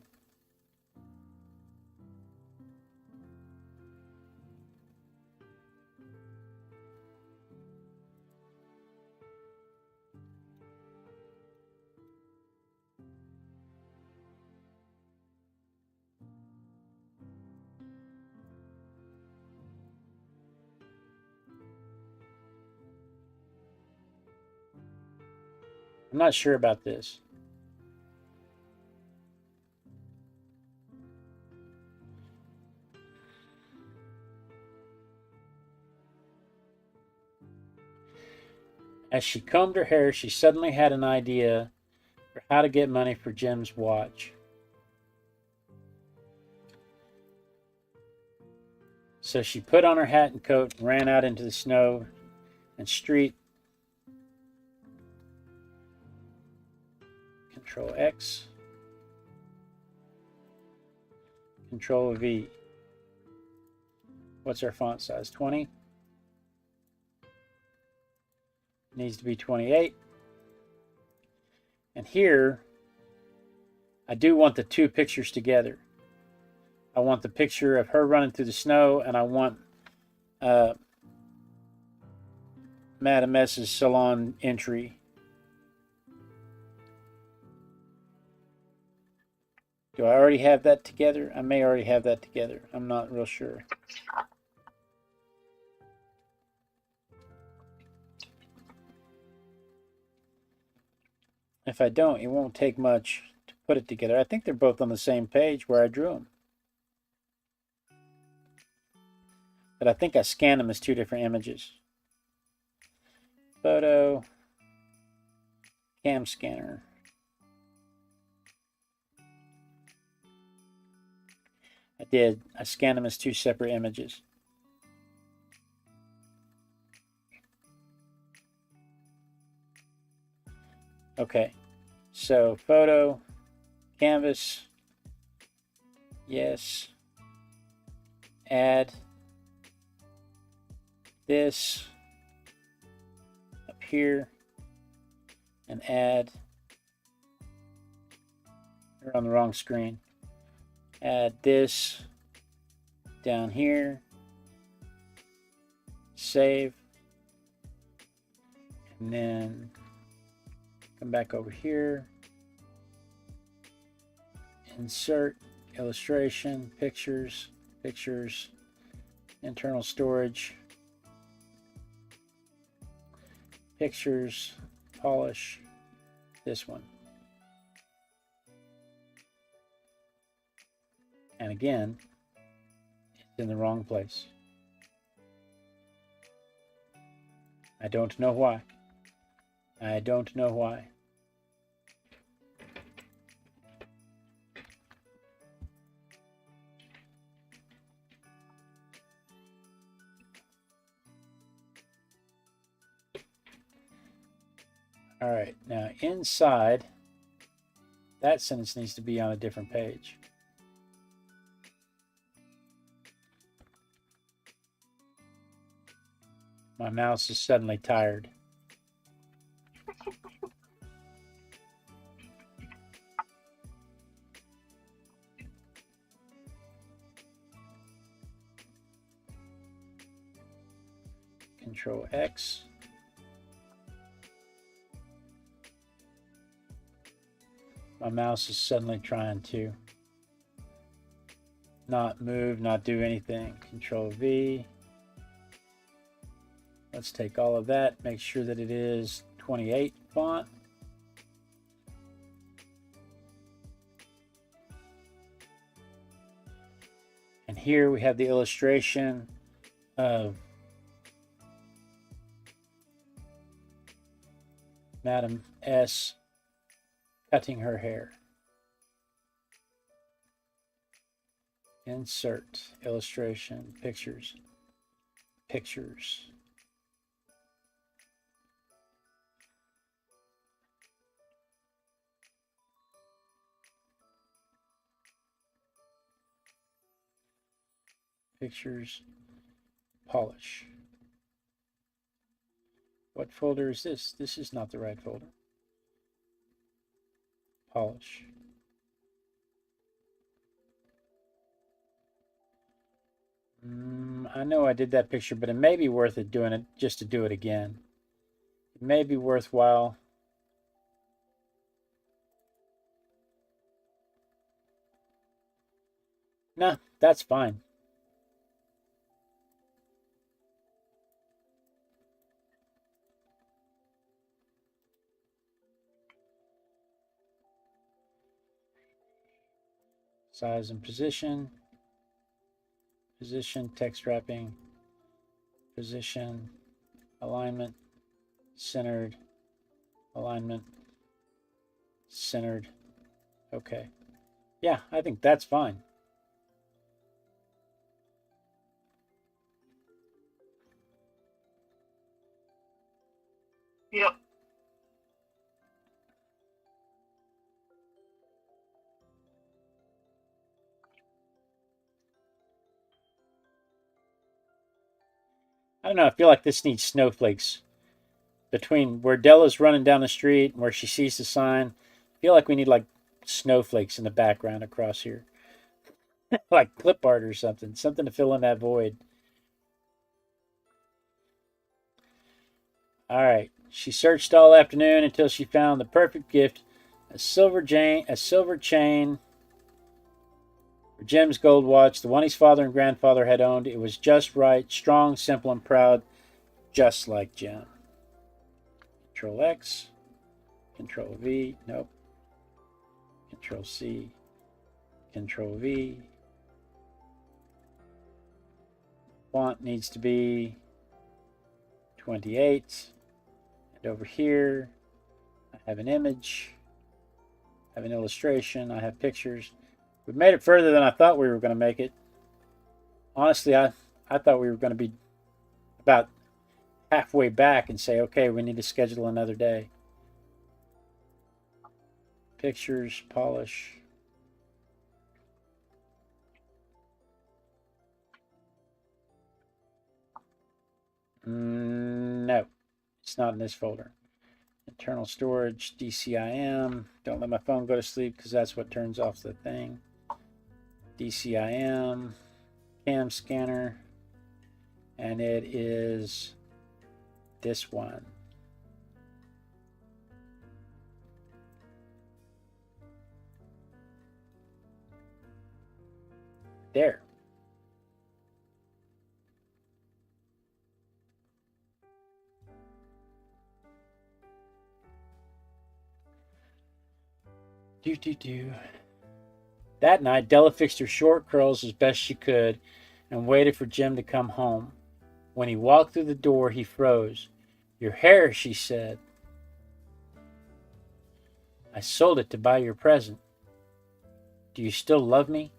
A: I'm not sure about this. As she combed her hair, she suddenly had an idea for how to get money for Jim's watch. So she put on her hat and coat and ran out into the snow and street. Control X. Control V. What's our font size? 20? Needs to be 28. And here, I do want the two pictures together. I want the picture of her running through the snow, and I want Madame S's salon entry. Do I already have that together? I may already have that together. I'm not real sure. If I don't, it won't take much to put it together. I think they're both on the same page where I drew them. But I think I scanned them as two different images. Photo, cam scanner. I did. I scanned them as two separate images. Okay, so photo, canvas, yes, add this up here, and add, we're on the wrong screen, add this down here, save, and then come back over here, insert, illustration, pictures, pictures, internal storage, pictures, polish, this one. And again, it's in the wrong place. I don't know why. I don't know why. All right, now inside, that sentence needs to be on a different page. My mouse is suddenly tired. Control X. My mouse is suddenly trying to not move, not do anything. Control V. Let's take all of that, make sure that it is 28 font. And here we have the illustration of Madame S cutting her hair. Insert, illustration, pictures, pictures. Pictures, polish. What folder is this? This is not the right folder. Polish. I know I did that picture, but it may be worth it doing it just to do it again. It may be worthwhile. Nah, that's fine. Size and position. Position, text wrapping. Position, alignment, centered, alignment, centered. Okay. Yeah, I think that's fine.
B: Yep.
A: I don't know. I feel like this needs snowflakes between where Della's running down the street and where she sees the sign. I feel like we need like snowflakes in the background across here, like clip art or something, something to fill in that void. All right. She searched all afternoon until she found the perfect gift, a silver chain for Jim's gold watch, the one his father and grandfather had owned. It was just right, strong, simple, and proud, just like Jim. Control X, Control V, nope. Control C, Control V. Font needs to be 28. And over here, I have an image, I have an illustration, I have pictures. We've made it further than I thought we were going to make it. Honestly, I thought we were going to be about halfway back and say, okay, we need to schedule another day. Pictures, polish. No, it's not in this folder. Internal storage, DCIM. Don't let my phone go to sleep because that's what turns off the thing. DCIM, cam scanner, and it is this one. There. That night, Della fixed her short curls as best she could and waited for Jim to come home. When he walked through the door, he froze. Your hair, she said. I sold it to buy your present. Do you still love me?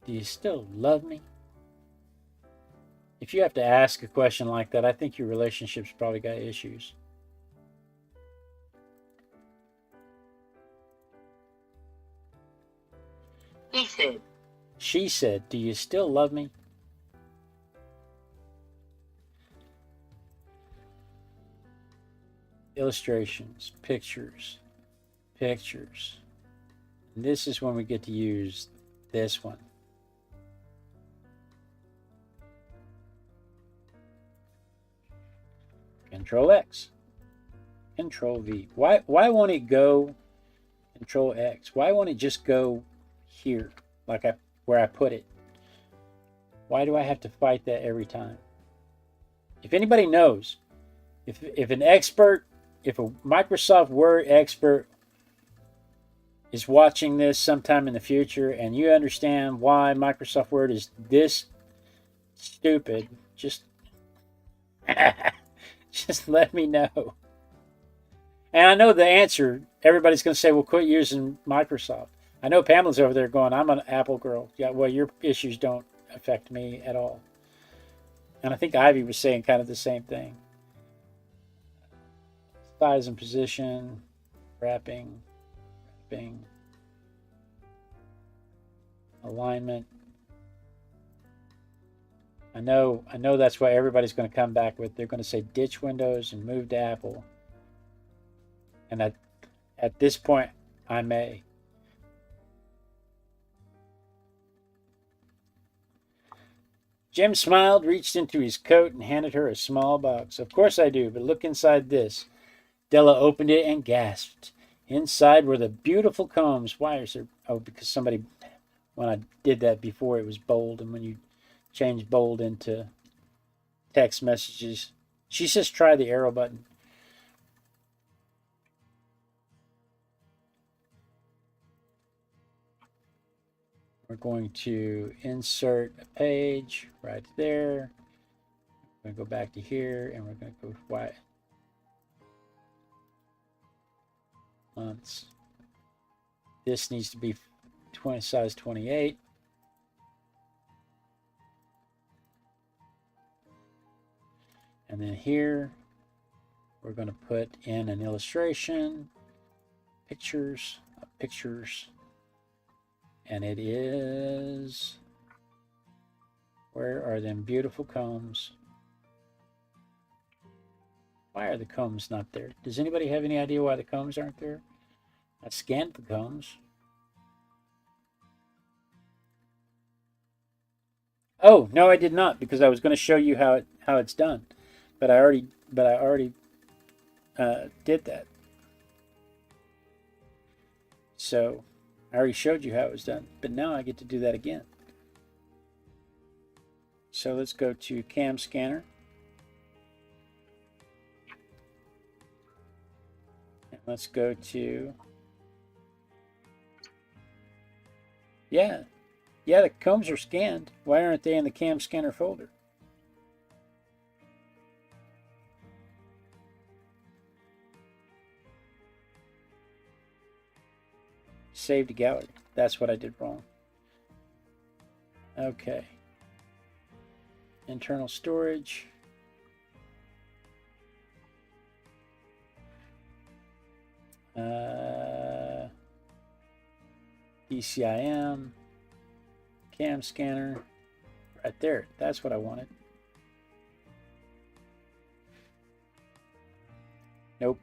A: Do you still love me? If you have to ask a question like that, I think your relationship's probably got issues.
B: He said.
A: She said, do you still love me? Illustrations, pictures, pictures. And this is when we get to use this one. Control X, Control V. Why won't it go Control X? Why won't it just go here, like where I put it? Why do I have to fight that every time? If anybody knows, if a Microsoft Word expert is watching this sometime in the future and you understand why Microsoft Word is this stupid, just let me know. And I know the answer. Everybody's going to say, well, quit using Microsoft. I know Pamela's over there going, I'm an Apple girl. Yeah, well, your issues don't affect me at all. And I think Ivy was saying kind of the same thing. Size and position, wrapping, alignment. I know that's what everybody's going to come back with. They're going to say ditch Windows and move to Apple. And at this point, I may. Jim smiled, reached into his coat, and handed her a small box. Of course I do, but look inside this. Della opened it and gasped. Inside were the beautiful combs. Why is there? Oh, because somebody, when I did that before, it was bold. And when you change bold into text messages, she says try the arrow button. We're going to insert a page right there. We're going to go back to here, and we're going to go white months. This needs to be size 28. And then here, we're going to put in an illustration, pictures, and it is, where are them beautiful combs? Why are the combs not there? Does anybody have any idea why the combs aren't there? I scanned the combs. Oh, no, I did not, because I was going to show you how it's done, but I already did that. So I already showed you how it was done, but now I get to do that again. So let's go to Cam Scanner. And let's go to, yeah, the combs are scanned. Why aren't they in the Cam Scanner folder? Save to gallery. That's what I did wrong. Okay. Internal storage. DCIM. Cam Scanner. Right there. That's what I wanted. Nope.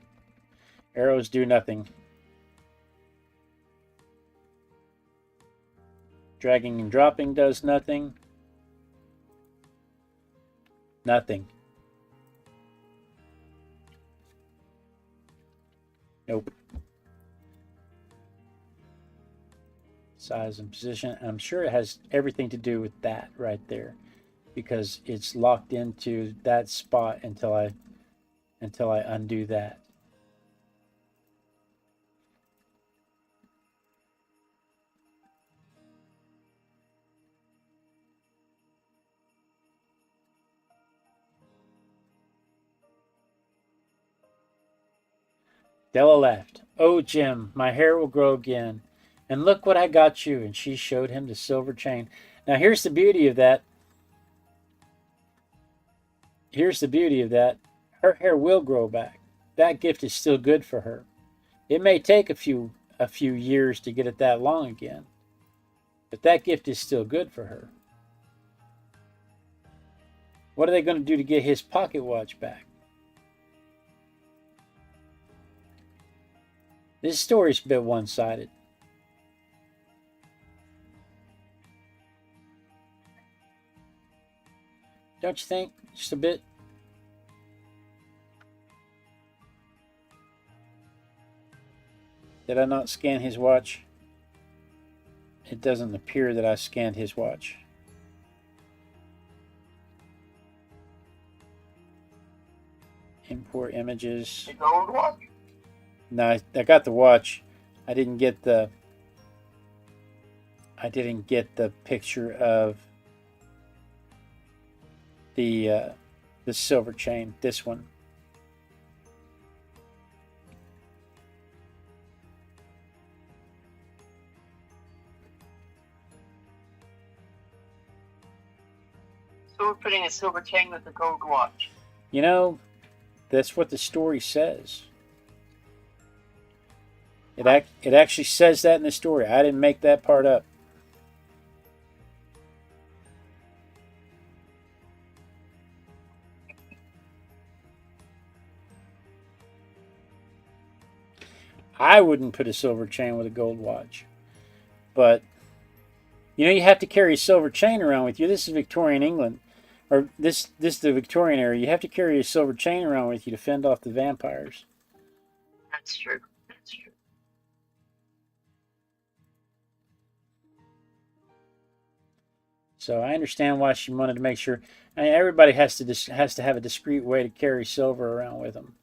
A: Arrows do nothing. Dragging and dropping does nothing. Nothing. Nope. Size and position. I'm sure it has everything to do with that right there, because it's locked into that spot until I undo that. Della laughed. "Oh, Jim, my hair will grow again. And look what I got you." And she showed him the silver chain. Now, here's the beauty of that. Here's the beauty of that. Her hair will grow back. That gift is still good for her. It may take a few years to get it that long again, but that gift is still good for her. What are they going to do to get his pocket watch back? This story's a bit one-sided. Don't you think? Just a bit. Did I not scan his watch? It doesn't appear that I scanned his watch. Import images.
B: The gold watch?
A: No, I got the watch. I didn't get the picture of the silver chain. This one.
B: So we're putting a silver chain with a gold watch.
A: You know, that's what the story says. It actually says that in the story. I didn't make that part up. I wouldn't put a silver chain with a gold watch. But, you know, you have to carry a silver chain around with you. This is Victorian England. Or this is the Victorian era. You have to carry a silver chain around with you to fend off the vampires.
B: That's true. That's true.
A: So I understand why she wanted to make sure. I mean, everybody has to have a discreet way to carry silver around with them.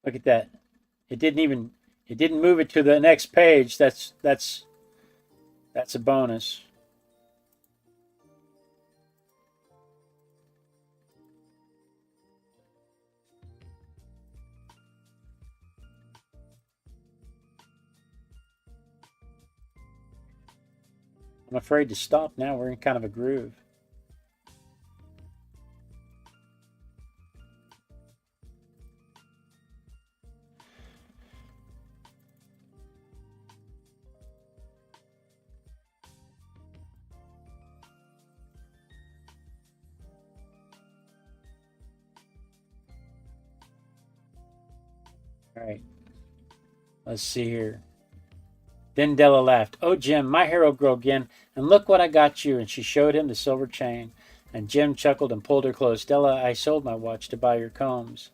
A: Look at that. It didn't move it to the next page. That's a bonus. I'm afraid to stop now. We're in kind of a groove. All right. Let's see here. Then Della laughed. "Oh, Jim, my hair will grow again. And look what I got you." And she showed him the silver chain. And Jim chuckled and pulled her close. "Della, I sold my watch to buy your combs."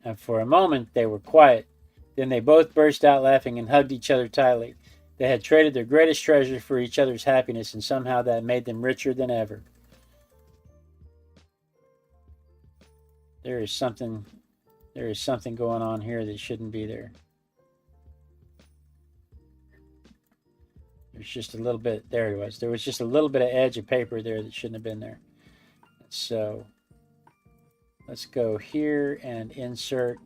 A: And for a moment they were quiet. Then they both burst out laughing and hugged each other tightly. They had traded their greatest treasure for each other's happiness, and somehow that made them richer than ever. There is something going on here that shouldn't be there. There's just a little bit, there it was. There was just a little bit of edge of paper there that shouldn't have been there. So let's go here and insert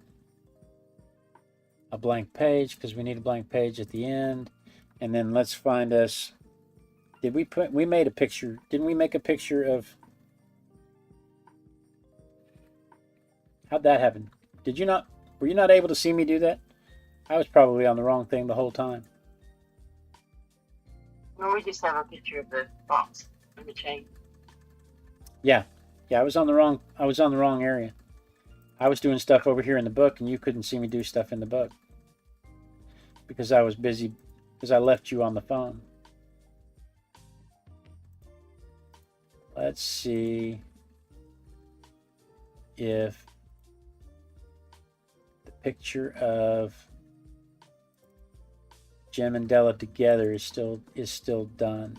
A: a blank page, because we need a blank page at the end. And then let's find us, we made a picture, didn't we make a picture of, how'd that happen? Were you not able to see me do that? I was probably on the wrong thing the whole time.
B: No, we just have a picture of the box and the chain.
A: Yeah, I was on the wrong area. I was doing stuff over here in the book, and you couldn't see me do stuff in the book because I was busy, because I left you on the phone. Let's see if the picture of Jim and Della together is still done,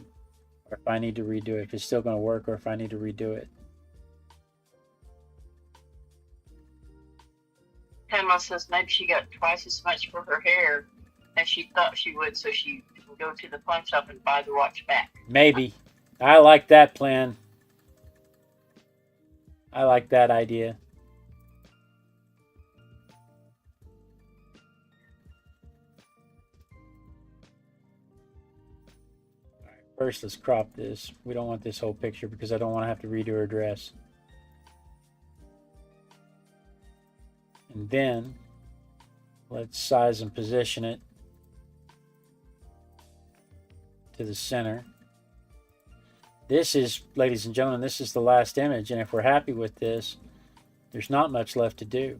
A: or if I need to redo it, if it's still going to work, or if I need to redo it.
B: Pamela says maybe she got twice as much for her hair as she thought she would, so she can go to the pawn shop and buy the watch back.
A: Maybe. I like that plan. I like that idea. All right, first, let's crop this. We don't want this whole picture because I don't want to have to redo her dress. And then let's size and position it to the center. This is, ladies and gentlemen, this is the last image, and if we're happy with this, there's not much left to do.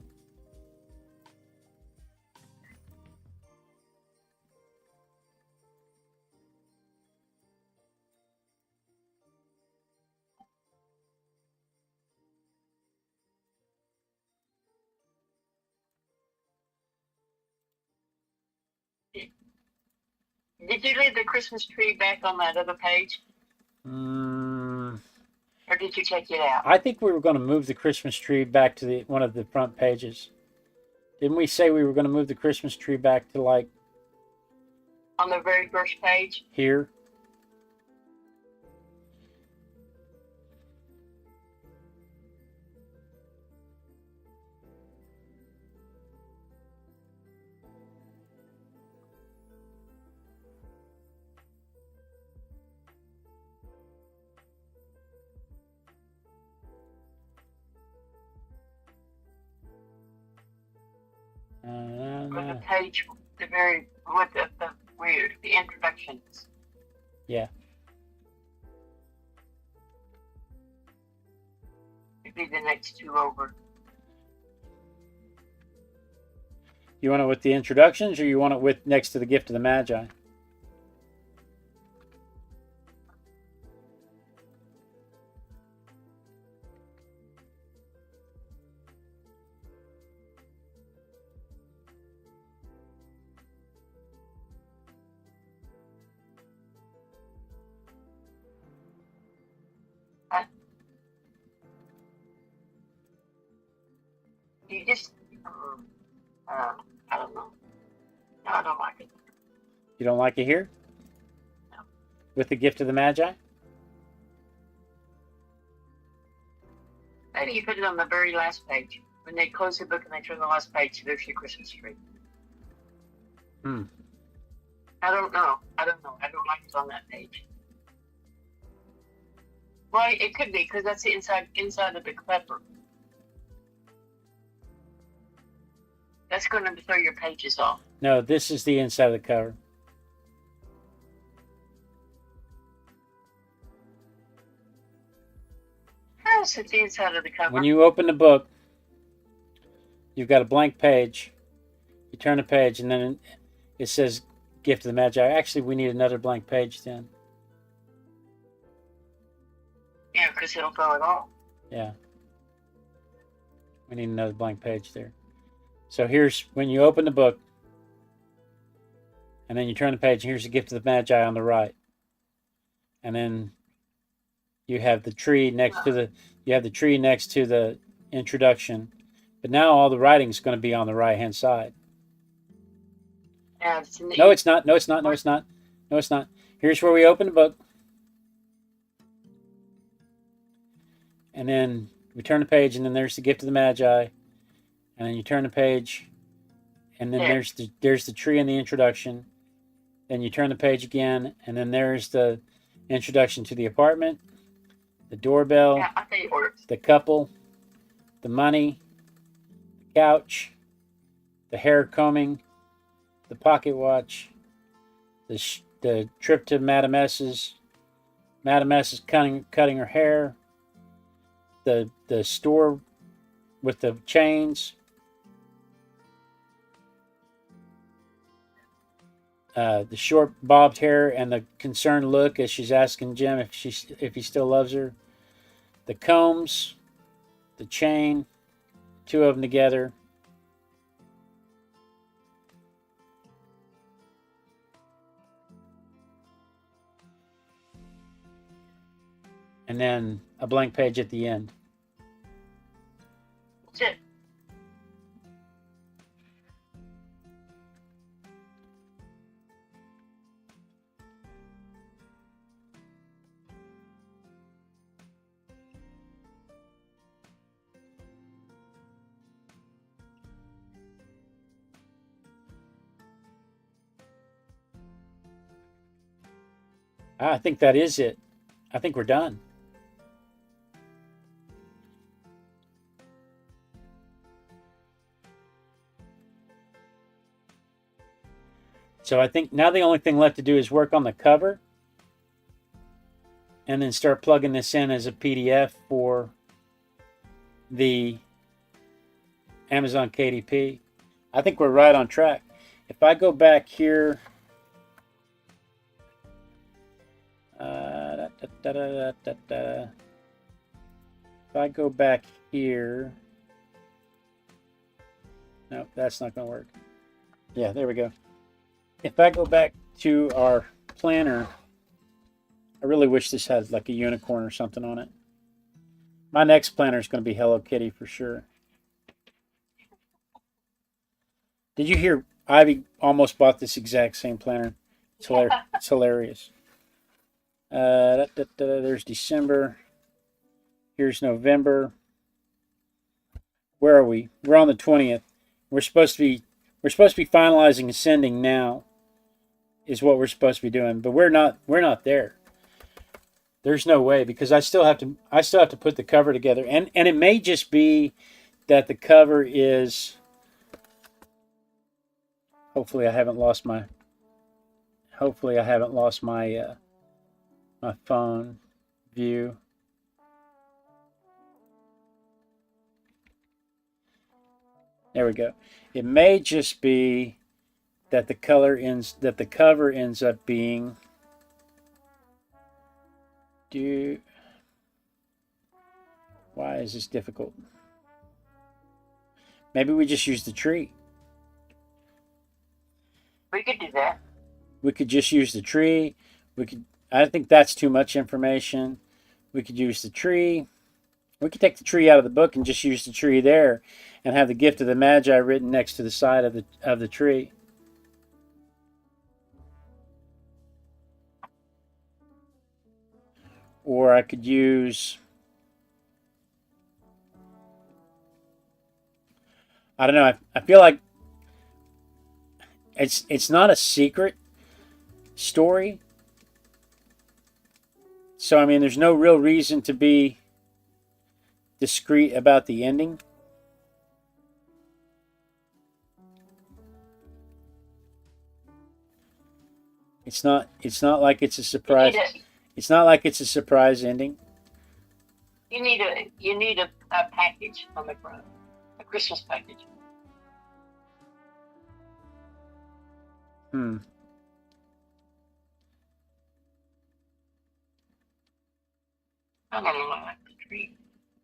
B: Did you leave the Christmas tree back on that other page? Or did you take it out?
A: I think we were going to move the Christmas tree back to one of the front pages. Didn't we say we were going to move the Christmas tree back to, like,
B: on the very first page?
A: Here?
B: With the page, the very, with the weird, the introductions.
A: Yeah.
B: It'd be the next two over.
A: You want it with the introductions, or you want it with next to the gift of the Magi?
B: You just, I don't know. No, I don't like it.
A: You don't like it here?
B: No.
A: With the gift of the Magi?
B: Maybe you put it on the very last page. When they close the book and they turn the last page, there's your Christmas tree.
A: Hmm.
B: I don't know. I don't like it on that page. Well, it could be because that's the inside of the cover. That's going to throw your pages off.
A: No, this is the inside of the cover.
B: How is it the inside of the cover?
A: When you open the book, you've got a blank page. You turn the page, and then it says Gift of the Magi. Actually, we need another blank page then.
B: Yeah, because it'll throw it off.
A: Yeah. We need another blank page there. So here's when you open the book, and then you turn the page, and here's the Gift of the Magi on the right. And then you have the tree next to the introduction. But now all the writing's going to be on the right-hand side.
B: Yeah,
A: No, it's not. No, it's not. No, it's not. No, it's not. Here's where we open the book. And then we turn the page, and then there's the Gift of the Magi. And then you turn the page, and then there's the tree in the introduction. Then you turn the page again, and then there's the introduction to the apartment, the doorbell,
B: Yeah, I think it works.
A: the couple, the money, the couch, the hair combing, the pocket watch, the trip to Madame S's cutting her hair, the store with the chains, the short bobbed hair and the concerned look as she's asking Jim if he still loves her, the combs, the chain, two of them together. And then a blank page at the end.
B: That's it.
A: I think that is it. I think we're done. So I think now the only thing left to do is work on the cover and then start plugging this in as a PDF for the Amazon KDP. I think we're right on track. If I go back here, if I go back here, no, that's not going to work. Yeah, there we go. If I go back to our planner, I really wish this had like a unicorn or something on it. My next planner is going to be Hello Kitty for sure. Did you hear Ivy almost bought this exact same planner? It's hilarious. There's December. Here's November. Where are we? We're on the 20th. We're supposed to be finalizing and sending now. Is what we're supposed to be doing, but we're not there. There's no way because I still have to put the cover together, and it may just be that the cover is. Hopefully I haven't lost my my phone view. There we go. It may just be that the cover ends up being why is this difficult? Maybe we just use the tree.
B: We could do that.
A: We could just use the tree. I think that's too much information. We could use the tree. We could take the tree out of the book and just use the tree there and have the gift of the Magi written next to the side of the tree. Or I could use, I don't know, I feel like it's not a secret story. So I mean there's no real reason to be discreet about the ending. It's not like it's a surprise. It's not like it's a surprise ending.
B: You need a package on the front, a Christmas package.
A: Hmm.
B: I don't know. I like the tree.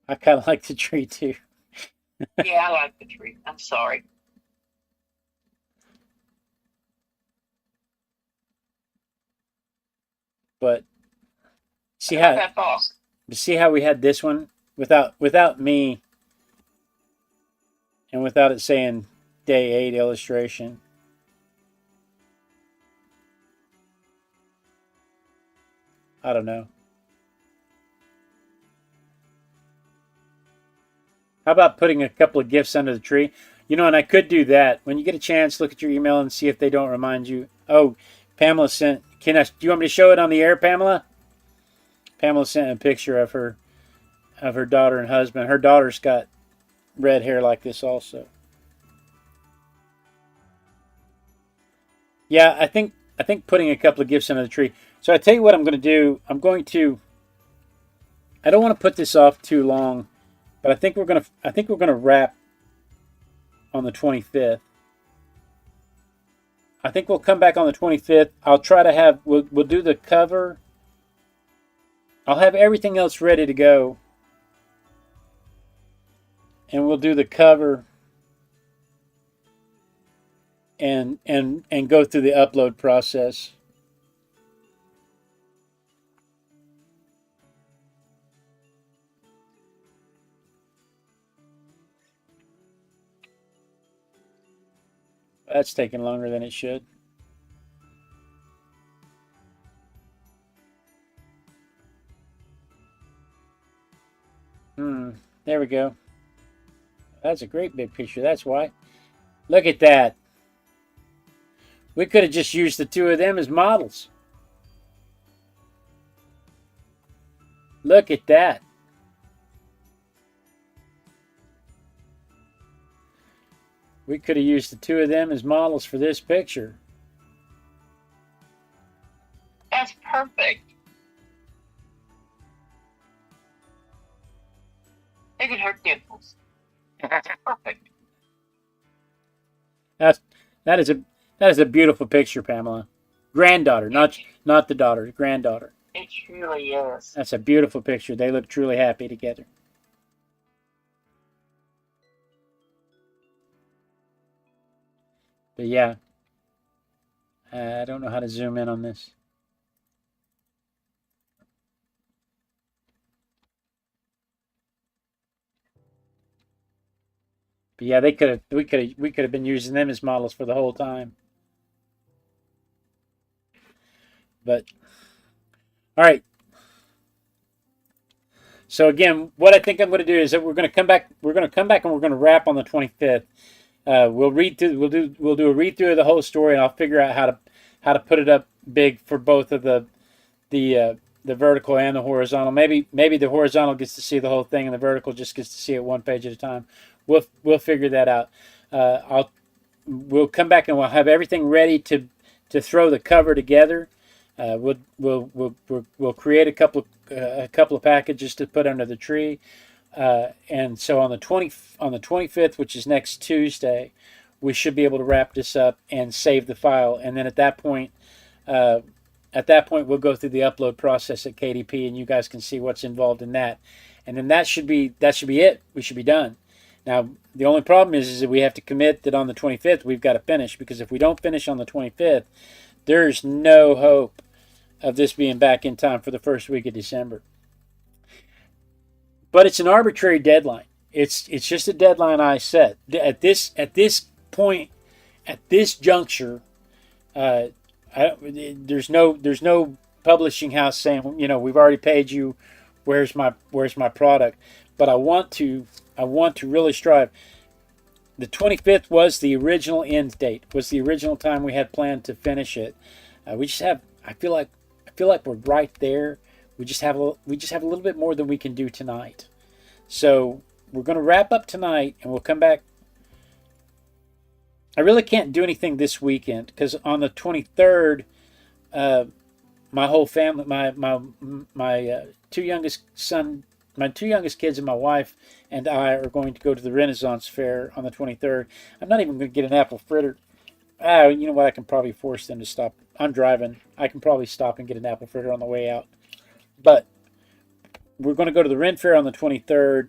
A: I kind of like the tree too.
B: Yeah, I like the tree. I'm sorry.
A: But see
B: I
A: how
B: got boss.
A: see how we had this one without me and without it saying day 8 illustration. I don't know. How about putting a couple of gifts under the tree? You know, and I could do that. When you get a chance, look at your email and see if they don't remind you. Oh, Pamela sent. Do you want me to show it on the air, Pamela? Pamela sent a picture of her daughter and husband. Her daughter's got red hair like this also. Yeah, I think putting a couple of gifts under the tree. So I tell you what I'm going to do. I don't want to put this off too long, but I think we're gonna wrap on the 25th. I think we'll come back on the 25th. I'll try to have we'll do the cover. I'll have everything else ready to go, and we'll do the cover and go through the upload process. That's taking longer than it should. There we go. That's a great big picture. That's why. Look at that. We could have just used the two of them as models. Look at that. We could have used the two of them as models for this picture.
B: That's perfect. Look at her dimples. That's perfect.
A: That is a beautiful picture, Pamela. Granddaughter, not the daughter, granddaughter.
B: It truly is.
A: That's a beautiful picture. They look truly happy together. But yeah, I don't know how to zoom in on this. But yeah, we could have been using them as models for the whole time. But all right. So again, what I think I'm going to do is that we're going to come back. We're going to come back and we're going to wrap on the 25th. We'll read through. We'll do a read through of the whole story, and I'll figure out how to put it up big for both of the vertical and the horizontal. Maybe the horizontal gets to see the whole thing, and the vertical just gets to see it one page at a time. We'll figure that out. We'll come back and we'll have everything ready to throw the cover together. We'll create a couple of packages to put under the tree, and so on the 25th, which is next Tuesday, we should be able to wrap this up and save the file. And then at that point, we'll go through the upload process at KDP, and you guys can see what's involved in that. And then that should be it. We should be done. Now, the only problem is that we have to commit that on the 25th we've got to finish, because if we don't finish on the 25th, there's no hope of this being back in time for the first week of December. but it's an arbitrary deadline. It's just a deadline I set. At this point, at this juncture, there's no publishing house saying, we've already paid you. Where's my product? But I want to really strive. The 25th was the original end date. Was the original time we had planned to finish it. We just have. I feel like we're right there. We just have a little bit more than we can do tonight. So we're going to wrap up tonight, and we'll come back. I really can't do anything this weekend because on the 23rd, my whole family, my two youngest kids and my wife and I are going to go to the Renaissance Fair on the 23rd. I'm not even going to get an apple fritter. You know what? I can probably force them to stop. I'm driving. I can probably stop and get an apple fritter on the way out. But we're going to go to the Ren Fair on the 23rd,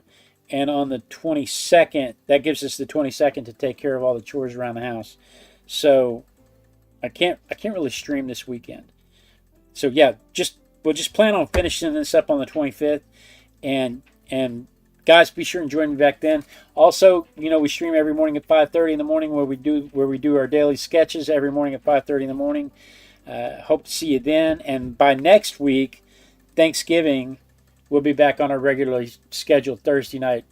A: and on the 22nd, that gives us the 22nd to take care of all the chores around the house. So I can't really stream this weekend. So yeah, we'll just plan on finishing this up on the 25th, and guys, be sure and join me back then. Also, we stream every morning at 5:30 in the morning where we do our daily sketches every morning at 5:30 in the morning. Hope to see you then. And by next week, Thanksgiving, we'll be back on our regularly scheduled Thursday night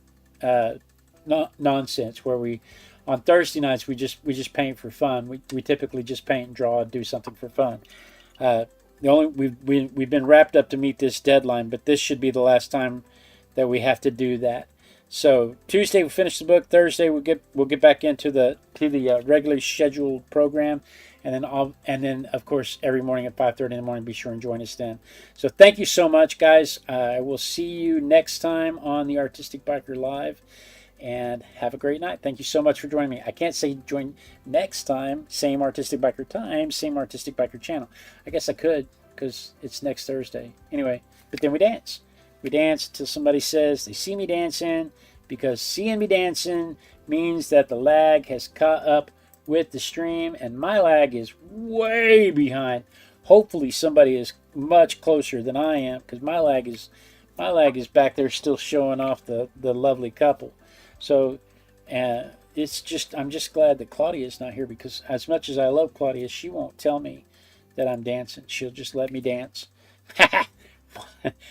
A: nonsense where on Thursday nights we just paint for fun. We typically just paint and draw and do something for fun. We've been wrapped up to meet this deadline, but this should be the last time that we have to do that. So Tuesday we'll finish the book. Thursday we'll get back into the regularly scheduled program, and then of course every morning at 5:30 in the morning. Be sure and join us then. So thank you so much, guys. I will see you next time on the Artistic Biker Live, and have a great night. Thank you so much for joining me. I can't say join next time, same Artistic Biker time, same Artistic Biker channel. I guess I could because it's next Thursday. Anyway, but then we dance. We dance till somebody says they see me dancing, because seeing me dancing means that the lag has caught up with the stream, and my lag is way behind. Hopefully somebody is much closer than I am, because my lag is back there still showing off the lovely couple. So I'm just glad that Claudia's not here, because as much as I love Claudia, she won't tell me that I'm dancing. She'll just let me dance.